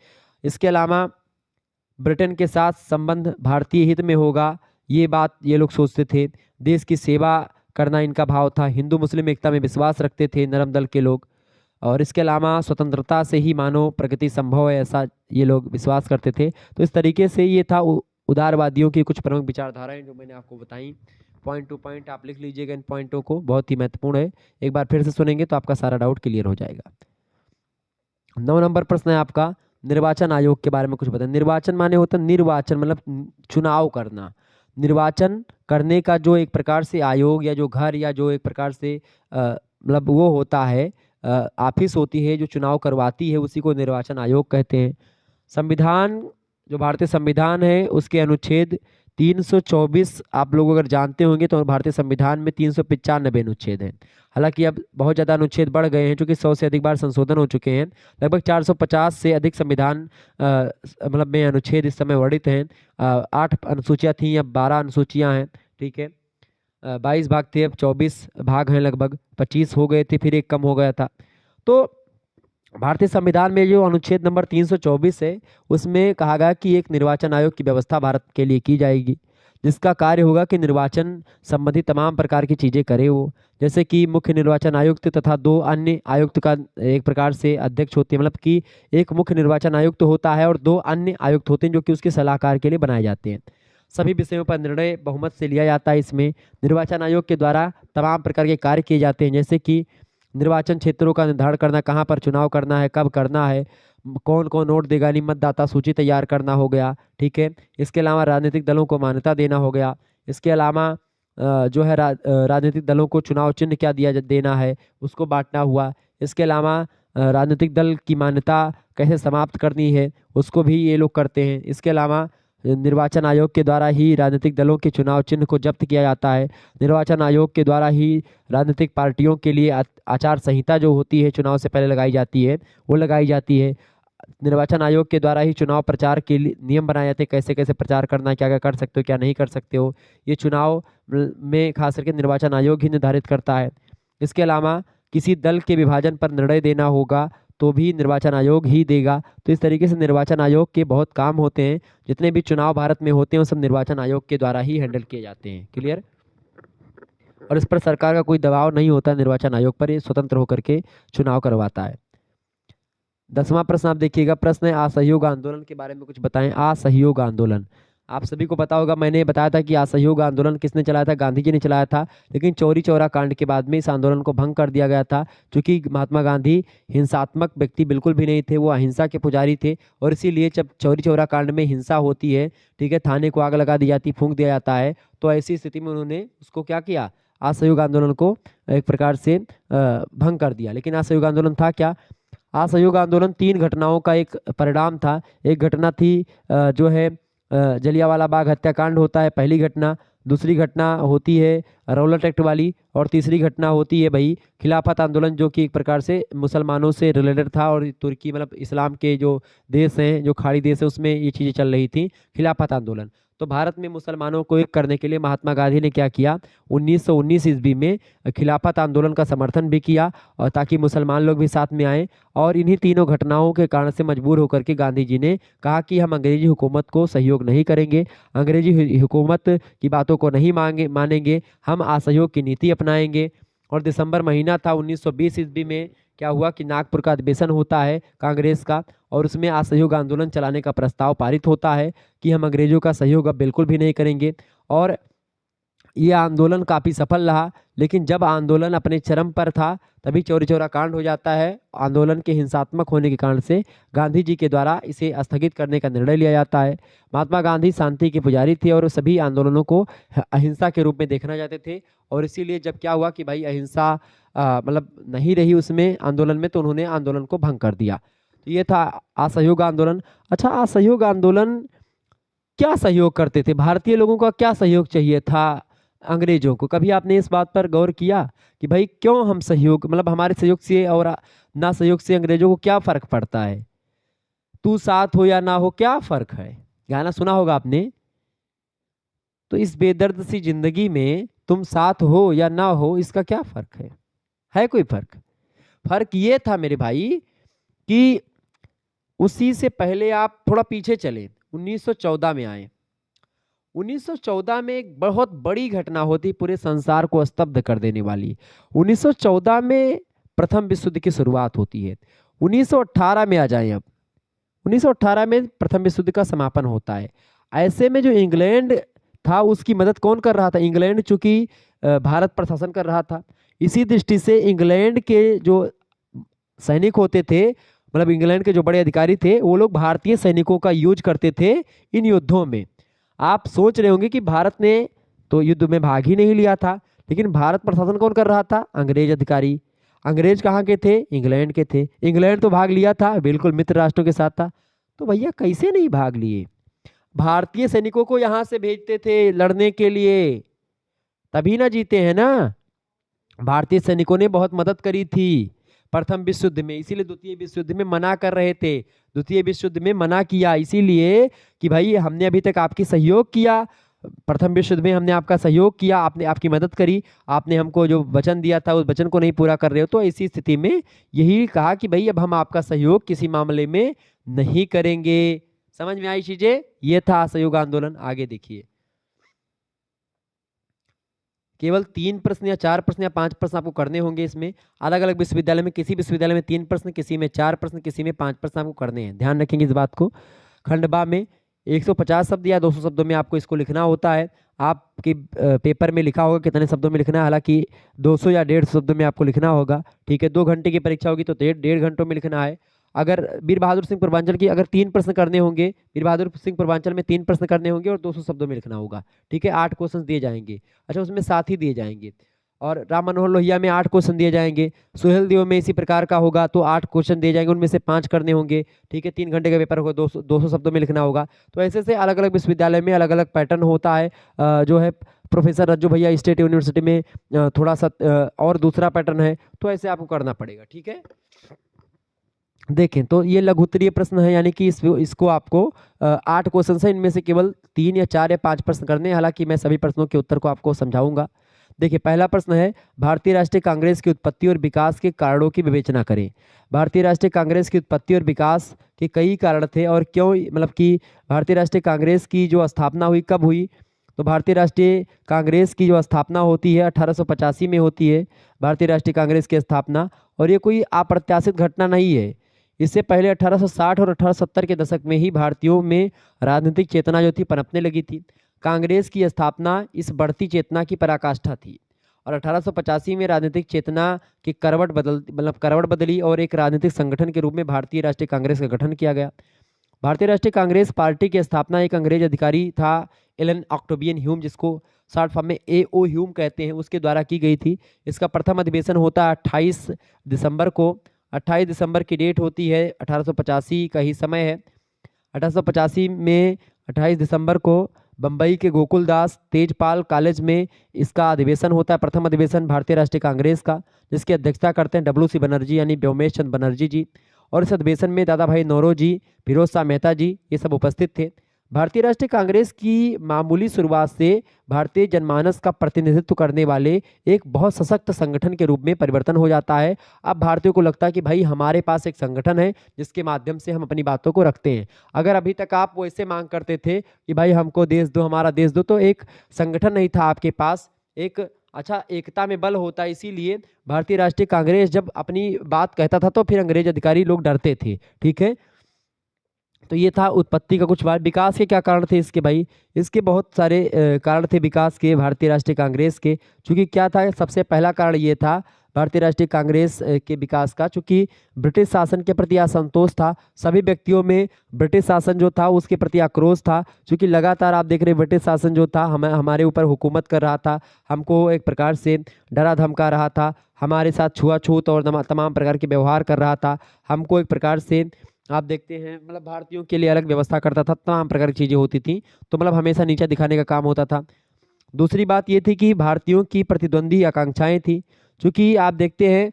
S1: इसके अलावा ब्रिटेन के साथ संबंध भारतीय हित में होगा, ये बात ये लोग सोचते थे। देश की सेवा करना इनका भाव था। हिंदू मुस्लिम एकता में विश्वास रखते थे नरम दल के लोग। और इसके अलावा स्वतंत्रता से ही मानव प्रगति संभव है, ऐसा ये लोग विश्वास करते थे। तो इस तरीके से ये था उदारवादियों की कुछ प्रमुख विचारधाराएं जो मैंने आपको बताई। पॉइंट टू पॉइंट आप लिख लीजिएगा इन पॉइंटों को, बहुत ही महत्वपूर्ण है। एक बार फिर से सुनेंगे तो आपका सारा डाउट क्लियर हो जाएगा। 9 नंबर प्रश्न है आपका, निर्वाचन आयोग के बारे में कुछ बताएं। निर्वाचन माने होता है निर्वाचन, मतलब चुनाव करना। निर्वाचन करने का जो एक प्रकार से आयोग या जो घर या जो एक प्रकार से मतलब वो होता है, ऑफिस होती है जो चुनाव करवाती है, उसी को निर्वाचन आयोग कहते हैं। संविधान, जो भारतीय संविधान है, उसके अनुच्छेद 324 आप लोग अगर जानते होंगे तो भारतीय संविधान में 395 अनुच्छेद हैं। हालांकि अब बहुत ज़्यादा अनुच्छेद बढ़ गए हैं, क्योंकि 100 से अधिक बार संशोधन हो चुके हैं। लगभग 450 से अधिक संविधान मतलब में अनुच्छेद इस समय वर्णित हैं। 8 अनुसूचियाँ थीं, अब 12 अनुसूचियाँ हैं। ठीक है, 22 भाग थे, अब 24 भाग हैं। लगभग 25 हो गए थे, फिर एक कम हो गया था। तो भारतीय संविधान में जो अनुच्छेद नंबर 324 है, उसमें कहा गया कि एक निर्वाचन आयोग की व्यवस्था भारत के लिए की जाएगी, जिसका कार्य होगा कि निर्वाचन संबंधी तमाम प्रकार की चीज़ें करे वो, जैसे कि मुख्य निर्वाचन आयुक्त तथा 2 अन्य आयुक्त का एक प्रकार से अध्यक्ष होते हैं। मतलब कि एक मुख्य निर्वाचन आयुक्त होता है और 2 अन्य आयुक्त होते हैं जो कि उसके सलाहकार के लिए बनाए जाते हैं। सभी विषयों पर निर्णय बहुमत से लिया जाता है। इसमें निर्वाचन आयोग के द्वारा तमाम प्रकार के कार्य किए जाते हैं, जैसे कि निर्वाचन क्षेत्रों का निर्धारण करना, कहाँ पर चुनाव करना है, कब करना है, कौन कौन वोट देगा, मतदाता सूची तैयार करना हो गया। ठीक है, इसके अलावा राजनीतिक दलों को मान्यता देना हो गया। इसके अलावा जो है राजनीतिक दलों को चुनाव चिन्ह क्या देना है, उसको बांटना हुआ। इसके अलावा राजनीतिक दल की मान्यता कैसे समाप्त करनी है, उसको भी ये लोग करते हैं। इसके अलावा निर्वाचन आयोग के द्वारा ही राजनीतिक दलों के चुनाव चिन्ह को जब्त किया जाता है। निर्वाचन आयोग के द्वारा ही राजनीतिक पार्टियों के लिए आचार संहिता जो होती है चुनाव से पहले लगाई जाती है, वो लगाई जाती है। निर्वाचन आयोग के द्वारा ही चुनाव प्रचार के लिए नियम बनाए जाते हैं, कैसे कैसे प्रचार करना है, क्या क्या कर सकते हो, क्या नहीं कर सकते हो। ये चुनाव में खास करके निर्वाचन आयोग ही निर्धारित करता है। इसके अलावा किसी दल के विभाजन पर निर्णय देना होगा तो भी निर्वाचन आयोग ही देगा। तो इस तरीके से निर्वाचन आयोग के बहुत काम होते हैं। जितने भी चुनाव भारत में होते हैं वो सब निर्वाचन आयोग के द्वारा ही हैंडल किए जाते हैं। क्लियर? और इस पर सरकार का कोई दबाव नहीं होता निर्वाचन आयोग पर, ये स्वतंत्र होकर के चुनाव करवाता है। 10वां प्रश्न आप देखिएगा, प्रश्न है असहयोग आंदोलन के बारे में कुछ बताएं। असहयोग आंदोलन आप सभी को पता होगा, मैंने बताया था कि असहयोग आंदोलन किसने चलाया था, गांधी जी ने चलाया था। लेकिन चौरी चौरा कांड के बाद में इस आंदोलन को भंग कर दिया गया था, क्योंकि महात्मा गांधी हिंसात्मक व्यक्ति बिल्कुल भी नहीं थे, वो अहिंसा के पुजारी थे। और इसीलिए जब चौरी चौरा कांड में हिंसा होती है, ठीक है, थाने को आग लगा दी जाती, फूंक दिया जाता है, तो ऐसी स्थिति में उन्होंने उसको क्या किया, असहयोग आंदोलन को एक प्रकार से भंग कर दिया। लेकिन असहयोग आंदोलन था क्या? असहयोग आंदोलन 3 घटनाओं का एक परिणाम था। एक घटना थी जो है जलियांवाला बाग हत्याकांड होता है, पहली घटना। दूसरी घटना होती है रौलट एक्ट वाली, और तीसरी घटना होती है भाई खिलाफत आंदोलन, जो कि एक प्रकार से मुसलमानों से रिलेटेड था। और तुर्की मतलब इस्लाम के जो देश हैं, जो खाड़ी देश है, उसमें ये चीज़ें चल रही थी, खिलाफत आंदोलन। तो भारत में मुसलमानों को एक करने के लिए महात्मा गांधी ने क्या किया, 1919 ईस्वी में खिलाफत आंदोलन का समर्थन भी किया, और ताकि मुसलमान लोग भी साथ में आए। और इन्हीं तीनों घटनाओं के कारण से मजबूर होकर के गांधी जी ने कहा कि हम अंग्रेजी हुकूमत को सहयोग नहीं करेंगे, अंग्रेजी हुकूमत की बातों को नहीं मानेंगे, हम असहयोग की नीति अपनाएंगे। और दिसंबर महीना था 1920 ईस्वी में, क्या हुआ कि नागपुर का अधिवेशन होता है कांग्रेस का, और उसमें असहयोग आंदोलन चलाने का प्रस्ताव पारित होता है कि हम अंग्रेजों का सहयोग अब बिल्कुल भी नहीं करेंगे। और ये आंदोलन काफ़ी सफल रहा। लेकिन जब आंदोलन अपने चरम पर था, तभी चौरी चौरा कांड हो जाता है। आंदोलन के हिंसात्मक होने के कारण से गांधी जी के द्वारा इसे स्थगित करने का निर्णय लिया जाता है। महात्मा गांधी शांति के पुजारी थे और सभी आंदोलनों को अहिंसा के रूप में देखना चाहते थे। और इसीलिए जब क्या हुआ कि भाई अहिंसा मतलब नहीं रही उसमें आंदोलन में, तो उन्होंने आंदोलन को भंग कर दिया। तो ये था असहयोग आंदोलन। अच्छा, असहयोग आंदोलन क्या सहयोग करते थे, भारतीय लोगों का क्या सहयोग चाहिए था अंग्रेजों को? कभी आपने इस बात पर गौर किया कि भाई क्यों हम सहयोग, मतलब हमारे सहयोग से और ना सहयोग से अंग्रेजों को क्या फर्क पड़ता है? तू साथ हो या ना हो, क्या फर्क है? गाना सुना होगा आपने। तो इस बेदर्द सी जिंदगी में तुम साथ हो या ना हो, इसका क्या फर्क है कोई फर्क? फर्क ये था मेरे भाई कि उसी से पहले आप थोड़ा पीछे चले, 1914 में आए। 1914 में एक बहुत बड़ी घटना होती, पूरे संसार को स्तब्ध कर देने वाली। 1914 में प्रथम विश्व युद्ध की शुरुआत होती है। 1918 में आ जाए अब, 1918 में प्रथम विश्व युद्ध का समापन होता है। ऐसे में जो इंग्लैंड था उसकी मदद कौन कर रहा था? इंग्लैंड, चूंकि भारत पर शासन कर रहा था, इसी दृष्टि से इंग्लैंड के जो सैनिक होते थे, मतलब इंग्लैंड के जो बड़े अधिकारी थे, वो लोग भारतीय सैनिकों का यूज करते थे इन युद्धों में। आप सोच रहे होंगे कि भारत ने तो युद्ध में भाग ही नहीं लिया था, लेकिन भारत पर शासन कौन कर रहा था? अंग्रेज अधिकारी। अंग्रेज कहाँ के थे? इंग्लैंड के थे। इंग्लैंड तो भाग लिया था, बिल्कुल मित्र राष्ट्रों के साथ था। तो भैया कैसे नहीं भाग लिए? भारतीय सैनिकों को यहां से भेजते थे लड़ने के लिए, तभी ना जीते हैं ना। भारतीय सैनिकों ने बहुत मदद करी थी प्रथम विश्व युद्ध में, इसीलिए द्वितीय विश्व युद्ध में मना कर रहे थे। द्वितीय विश्व युद्ध में मना किया इसीलिए कि भाई हमने अभी तक आपकी सहयोग किया, प्रथम विश्व युद्ध में हमने आपका सहयोग किया, आपने आपकी मदद करी, आपने हमको जो वचन दिया था उस वचन को नहीं पूरा कर रहे हो। तो ऐसी स्थिति में यही कहा कि भाई अब हम आपका सहयोग किसी मामले में नहीं करेंगे। समझ में आई चीजें? ये था असहयोग आंदोलन। आगे देखिए, केवल 3 प्रश्न या 4 प्रश्न या 5 प्रश्न आपको करने होंगे इसमें। अलग अलग विश्वविद्यालय में, किसी विश्वविद्यालय में 3 प्रश्न, किसी में 4 प्रश्न, किसी में 5 प्रश्न आपको करने हैं। ध्यान रखेंगे इस बात को। खंड बा में 150 शब्द या 200 शब्दों में आपको इसको लिखना होता है। आपके पेपर में लिखा होगा कितने शब्दों में लिखना है, हालांकि 200 या 150 शब्दों में आपको लिखना होगा। ठीक है, 2 घंटे की परीक्षा होगी तो 1.5 घंटों में लिखना है। अगर वीर बहादुर सिंह पूर्वांचल की अगर 3 प्रश्न करने होंगे, वीर बहादुर सिंह पूर्वांचल में 3 प्रश्न करने होंगे और 200 शब्दों में लिखना होगा। ठीक है, 8 क्वेश्चन दिए जाएंगे। अच्छा, उसमें 7 ही दिए जाएंगे। और राम मनोहर लोहिया में 8 क्वेश्चन दिए जाएंगे। सुहेल देव में इसी प्रकार का होगा तो 8 क्वेश्चन दिए जाएंगे, उनमें से 5 करने होंगे। ठीक है, 3 घंटे का पेपर होगा, 200 शब्दों में लिखना होगा। तो ऐसे से अलग अलग विश्वविद्यालय में अलग अलग पैटर्न होता है। जो है प्रोफेसर रज्जू भैया स्टेट यूनिवर्सिटी में थोड़ा सा और दूसरा पैटर्न है, तो ऐसे आपको करना पड़ेगा। ठीक है, देखें तो ये लघु उत्तरीय प्रश्न है, यानी कि इसको आपको 8 क्वेश्चन है, इनमें से केवल 3 या 4 या 5 प्रश्न करने हैं। हालांकि मैं सभी प्रश्नों के उत्तर को आपको समझाऊंगा। देखिए, पहला प्रश्न है, भारतीय राष्ट्रीय कांग्रेस की उत्पत्ति और विकास के कारणों की विवेचना करें। भारतीय राष्ट्रीय कांग्रेस की उत्पत्ति और विकास के कई कारण थे और क्यों, मतलब कि भारतीय राष्ट्रीय कांग्रेस की जो स्थापना हुई कब हुई? तो भारतीय राष्ट्रीय कांग्रेस की जो स्थापना होती है 1885 में होती है भारतीय राष्ट्रीय कांग्रेस की स्थापना। और ये कोई अप्रत्याशित घटना नहीं है। इससे पहले 1860 और 1870 के दशक में ही भारतीयों में राजनीतिक चेतना जो थी पनपने लगी थी। कांग्रेस की स्थापना इस बढ़ती चेतना की पराकाष्ठा थी और 1885 में राजनीतिक चेतना की करवट बदली और एक राजनीतिक संगठन के रूप में भारतीय राष्ट्रीय कांग्रेस का गठन किया गया। भारतीय राष्ट्रीय कांग्रेस पार्टी की स्थापना एक अंग्रेज अधिकारी था, एलन ऑक्टेवियन ह्यूम, जिसको शॉर्ट फॉर्म में A.O. ह्यूम कहते हैं, उसके द्वारा की गई थी। इसका प्रथम अधिवेशन होता है 28 दिसंबर को। 28 दिसंबर की डेट होती है, 1885 का ही समय है। 1885 में 28 दिसंबर को बम्बई के गोकुलदास तेजपाल कॉलेज में इसका अधिवेशन होता है, प्रथम अधिवेशन भारतीय राष्ट्रीय कांग्रेस का, जिसकी अध्यक्षता करते हैं W.C. बनर्जी यानी व्योमेश चंद्र बनर्जी जी। और इस अधिवेशन में दादा भाई नौरोजी, फिरोज शाह मेहता जी, ये सब उपस्थित थे। भारतीय राष्ट्रीय कांग्रेस की मामूली शुरुआत से भारतीय जनमानस का प्रतिनिधित्व करने वाले एक बहुत सशक्त संगठन के रूप में परिवर्तन हो जाता है। अब भारतीयों को लगता है कि भाई हमारे पास एक संगठन है जिसके माध्यम से हम अपनी बातों को रखते हैं। अगर अभी तक आप वो ऐसे मांग करते थे कि भाई हमको देश दो, हमारा देश दो, तो एक संगठन नहीं था आपके पास, एक अच्छा एकता में बल होता है। इसीलिए भारतीय राष्ट्रीय कांग्रेस जब अपनी बात कहता था तो फिर अंग्रेज अधिकारी लोग डरते थे। ठीक है, तो ये था उत्पत्ति का कुछ बात। विकास के क्या कारण थे इसके? भाई इसके बहुत सारे कारण थे विकास के भारतीय राष्ट्रीय कांग्रेस के। चूंकि क्या था, सबसे पहला कारण ये था भारतीय राष्ट्रीय कांग्रेस के विकास का, चूंकि ब्रिटिश शासन के प्रति असंतोष था। सभी व्यक्तियों में ब्रिटिश शासन जो था उसके प्रति आक्रोश था, क्योंकि लगातार आप देख रहे ब्रिटिश शासन जो था हमारे ऊपर हुकूमत कर रहा था, हमको एक प्रकार से डरा धमका रहा था, हमारे साथ छुआछूत और तमाम प्रकार के व्यवहार कर रहा था, हमको एक प्रकार से आप देखते हैं मतलब भारतीयों के लिए अलग व्यवस्था करता था, तमाम प्रकार की चीज़ें होती थी, तो मतलब हमेशा नीचा दिखाने का काम होता था। दूसरी बात ये थी कि भारतीयों की प्रतिद्वंदी आकांक्षाएं थी, क्योंकि आप देखते हैं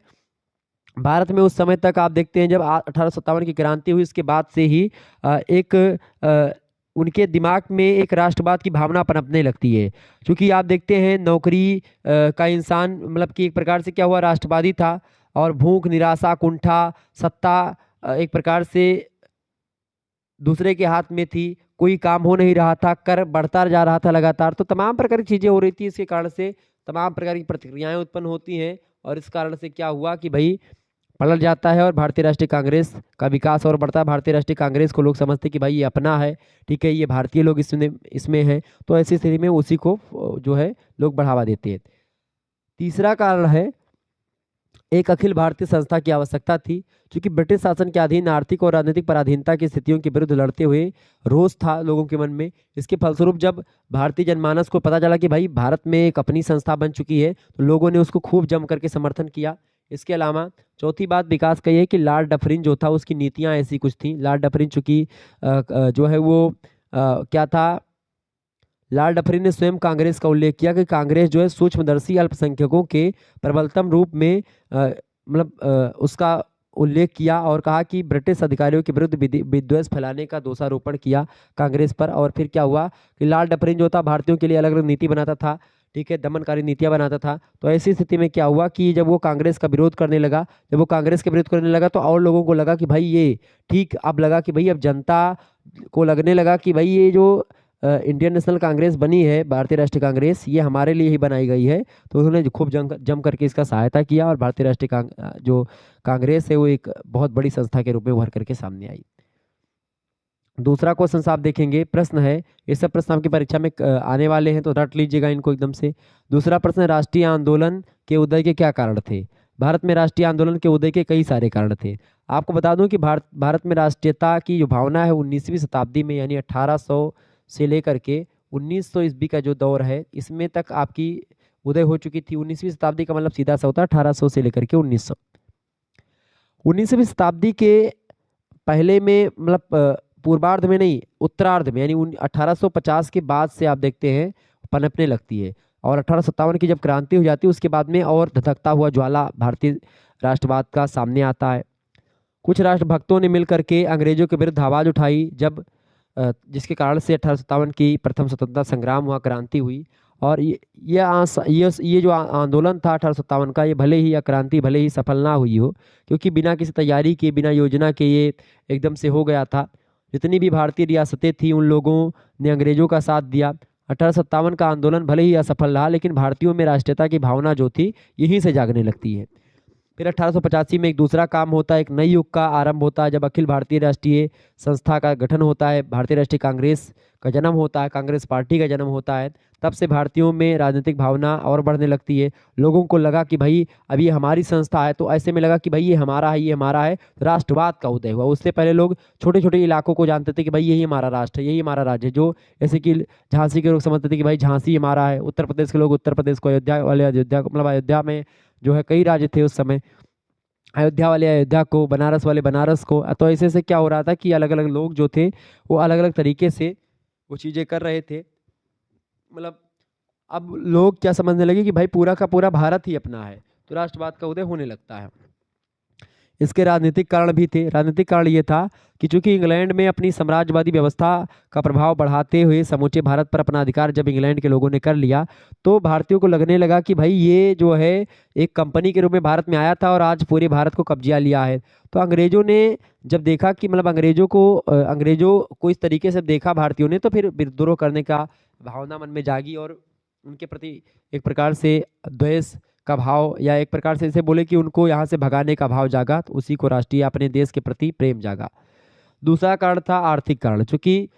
S1: भारत में उस समय तक आप देखते हैं जब 1857 की क्रांति हुई, इसके बाद से ही एक उनके दिमाग में एक राष्ट्रवाद की भावना पनपने लगती है। क्योंकि आप देखते हैं नौकरी का इंसान मतलब कि एक प्रकार से क्या हुआ, राष्ट्रवादी था, और भूख, निराशा, कुंठा, सत्ता एक प्रकार से दूसरे के हाथ में थी, कोई काम हो नहीं रहा था, कर बढ़ता जा रहा था लगातार, तो तमाम प्रकार की चीज़ें हो रही थी। इसके कारण से तमाम प्रकार की प्रतिक्रियाएं उत्पन्न होती हैं, और इस कारण से क्या हुआ कि भाई पलट जाता है और भारतीय राष्ट्रीय कांग्रेस का विकास और बढ़ता है। भारतीय राष्ट्रीय कांग्रेस को लोग समझते हैं कि भाई ये अपना है, ठीक है, ये भारतीय लोग इसमें इसमें हैं, तो ऐसी स्थिति में उसी को जो है लोग बढ़ावा देते हैं। तीसरा कारण है, एक अखिल भारतीय संस्था की आवश्यकता थी, क्योंकि ब्रिटिश शासन के अधीन आर्थिक और राजनीतिक पराधीनता की स्थितियों के विरुद्ध लड़ते हुए रोष था लोगों के मन में। इसके फलस्वरूप जब भारतीय जनमानस को पता चला कि भाई भारत में एक अपनी संस्था बन चुकी है, तो लोगों ने उसको खूब जम करके समर्थन किया। इसके अलावा चौथी बात विकास का ये कि लॉर्ड डफरिन जो था उसकी नीतियां ऐसी कुछ थी। लॉर्ड डफरिन चूंकि जो है वो क्या था, लॉर्ड डफरिन ने स्वयं कांग्रेस का उल्लेख किया कि कांग्रेस जो है सूक्ष्मदर्शी अल्पसंख्यकों के प्रबलतम रूप में उसका उल्लेख किया, और कहा कि ब्रिटिश अधिकारियों के विरुद्ध विद्वेष फैलाने का दोषारोपण किया कांग्रेस पर। और फिर क्या हुआ कि लॉर्ड डफरिन जो था भारतीयों के लिए अलग अलग नीति बनाता था, ठीक है, दमनकारी नीतियां बनाता था। तो ऐसी स्थिति में क्या हुआ कि जब वो कांग्रेस का विरोध करने लगा, जब वो कांग्रेस के विरोध करने लगा, तो और लोगों को लगा कि भाई ये ठीक, अब लगा कि भाई अब जनता को लगने लगा कि भाई ये जो इंडियन नेशनल कांग्रेस बनी है, भारतीय राष्ट्रीय कांग्रेस, ये हमारे लिए ही बनाई गई है। तो उन्होंने खूब जम करके इसका सहायता किया, और भारतीय राष्ट्रीय जो कांग्रेस है वो एक बहुत बड़ी संस्था के रूप में उभर करके सामने आई। दूसरा क्वेश्चन आप देखेंगे, प्रश्न है, ये सब प्रश्न आपकी परीक्षा में आने वाले हैं, तो रट लीजिएगा इनको एकदम से। दूसरा प्रश्न, राष्ट्रीय आंदोलन के उदय के क्या कारण थे? भारत में राष्ट्रीय आंदोलन के उदय के कई सारे कारण थे। आपको बता दूं कि भारत में राष्ट्रीयता की जो भावना है 19वीं शताब्दी में, यानी 1800 से लेकर के 1900 ईस्वी का जो दौर है, इसमें तक आपकी उदय हो चुकी थी। 19वीं शताब्दी का मतलब सीधा सा होता है 1800 से लेकर के 1900। 19वीं शताब्दी के पहले में मतलब पूर्वार्ध में नहीं, उत्तरार्ध में, यानी 1850 के बाद से आप देखते हैं पनपने लगती है, और 1857 की जब क्रांति हो जाती है उसके बाद में और धधकता हुआ ज्वाला भारतीय राष्ट्रवाद का सामने आता है। कुछ राष्ट्रभक्तों ने मिलकर के अंग्रेजों के विरुद्ध आवाज उठाई, जब जिसके कारण से 1857 की प्रथम स्वतंत्रता संग्राम हुआ, क्रांति हुई। और ये जो आंदोलन था 1857 का, ये भले ही, या क्रांति भले ही सफल ना हुई हो, क्योंकि बिना किसी तैयारी के, बिना योजना के ये एकदम से हो गया था। जितनी भी भारतीय रियासतें थी उन लोगों ने अंग्रेजों का साथ दिया। 1857 का आंदोलन भले ही असफल रहा, लेकिन भारतीयों में राष्ट्रीयता की भावना जो थी यहीं से जागने लगती है। फिर 1885 में एक दूसरा काम होता है, एक नई युग का आरंभ होता है, जब अखिल भारतीय राष्ट्रीय संस्था का गठन होता है, भारतीय राष्ट्रीय कांग्रेस का जन्म होता है, कांग्रेस पार्टी का जन्म होता है। तब से भारतीयों में राजनीतिक भावना और बढ़ने लगती है। लोगों को लगा कि भाई अब ये हमारी संस्था है, तो ऐसे में लगा कि भाई ये हमारा है, ये हमारा है। राष्ट्रवाद का उदय हुआ। उससे पहले लोग छोटे छोटे इलाकों को जानते थे कि भाई यही हमारा राष्ट्र है, यही हमारा राज्य है। जो जैसे कि झांसी के लोग समझते थे कि भाई झांसी हमारा है, उत्तर प्रदेश के लोग उत्तर प्रदेश को, अयोध्या वाले अयोध्या को, मतलब अयोध्या में जो है कई राज्य थे उस समय, अयोध्या वाले अयोध्या को, बनारस वाले बनारस को। तो ऐसे से क्या हो रहा था कि अलग अलग लोग जो थे वो अलग अलग तरीके से वो चीज़ें कर रहे थे। मतलब अब लोग क्या समझने लगे कि भाई पूरा का पूरा भारत ही अपना है, तो राष्ट्रवाद का उदय होने लगता है। इसके राजनीतिक कारण भी थे। राजनीतिक कारण ये था कि चूंकि इंग्लैंड में अपनी साम्राज्यवादी व्यवस्था का प्रभाव बढ़ाते हुए समूचे भारत पर अपना अधिकार जब इंग्लैंड के लोगों ने कर लिया, तो भारतीयों को लगने लगा कि भाई ये जो है एक कंपनी के रूप में भारत में आया था और आज पूरे भारत को कब्जा लिया है। तो अंग्रेजों ने जब देखा कि मतलब अंग्रेजों को इस तरीके से देखा भारतीयों ने, तो फिर विद्रोह करने का भावना मन में जागी, और उनके प्रति एक प्रकार से द्वेष का भाव, या एक प्रकार से इसे बोले कि उनको यहाँ से भगाने का भाव जागा, तो उसी को राष्ट्रीय अपने देश के प्रति प्रेम जागा। दूसरा कारण था आर्थिक कारण। चूंकि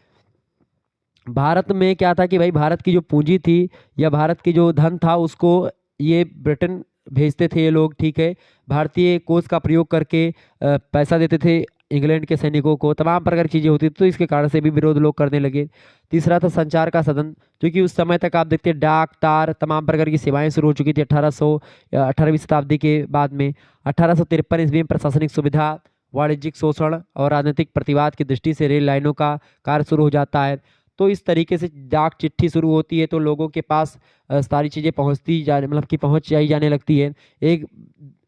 S1: भारत में क्या था कि भाई भारत की जो पूंजी थी या भारत की जो धन था उसको ये ब्रिटेन भेजते थे ये लोग, ठीक है, भारतीय कोष का प्रयोग करके पैसा देते थे इंग्लैंड के सैनिकों को, तमाम प्रकार की चीज़ें होती थी, तो इसके कारण से भी विरोध लोग करने लगे। तीसरा था संचार का साधन, क्योंकि उस समय तक आप देखते डाक, तार, तमाम प्रकार की सेवाएं शुरू हो चुकी थी 1800 18वीं शताब्दी के बाद में। 1853 ईस्वी में प्रशासनिक सुविधा वाणिज्यिक शोषण और राजनीतिक प्रतिवाद की दृष्टि से रेल लाइनों का कार्य शुरू हो जाता है। तो इस तरीके से डाक चिट्ठी शुरू होती है, तो लोगों के पास सारी चीज़ें पहुंचती जाने मतलब कि पहुंच जाई जाने लगती है। एक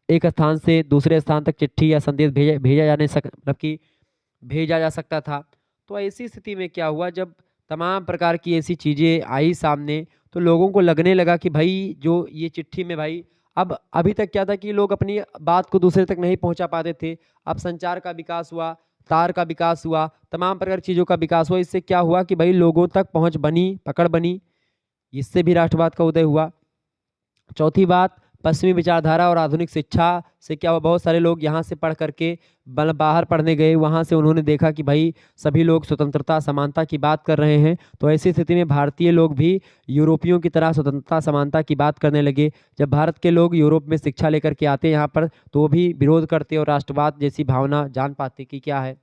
S1: एक स्थान से दूसरे स्थान तक चिट्ठी या संदेश भेजा भेजा जाने सक मतलब कि भेजा जा सकता था। तो ऐसी स्थिति में क्या हुआ, जब तमाम प्रकार की ऐसी चीज़ें आई सामने, तो लोगों को लगने लगा कि भाई जो ये चिट्ठी में भाई, अब अभी तक क्या था कि लोग अपनी बात को दूसरे तक नहीं पहुंचा पाते थे। अब संचार का विकास हुआ, तार का विकास हुआ, तमाम प्रकार की चीज़ों का विकास हुआ। इससे क्या हुआ कि भाई लोगों तक पहुंच बनी, पकड़ बनी। इससे भी राष्ट्रवाद का उदय हुआ। चौथी बात, पश्चिमी विचारधारा और आधुनिक शिक्षा से क्या हुआ, बहुत सारे लोग यहाँ से पढ़ करके बाहर पढ़ने गए। वहाँ से उन्होंने देखा कि भाई सभी लोग स्वतंत्रता समानता की बात कर रहे हैं। तो ऐसी स्थिति में भारतीय लोग भी यूरोपियों की तरह स्वतंत्रता समानता की बात करने लगे। जब भारत के लोग यूरोप में शिक्षा लेकर के आते यहाँ पर, तो वो भी विरोध करते और राष्ट्रवाद जैसी भावना जान पाते कि क्या है।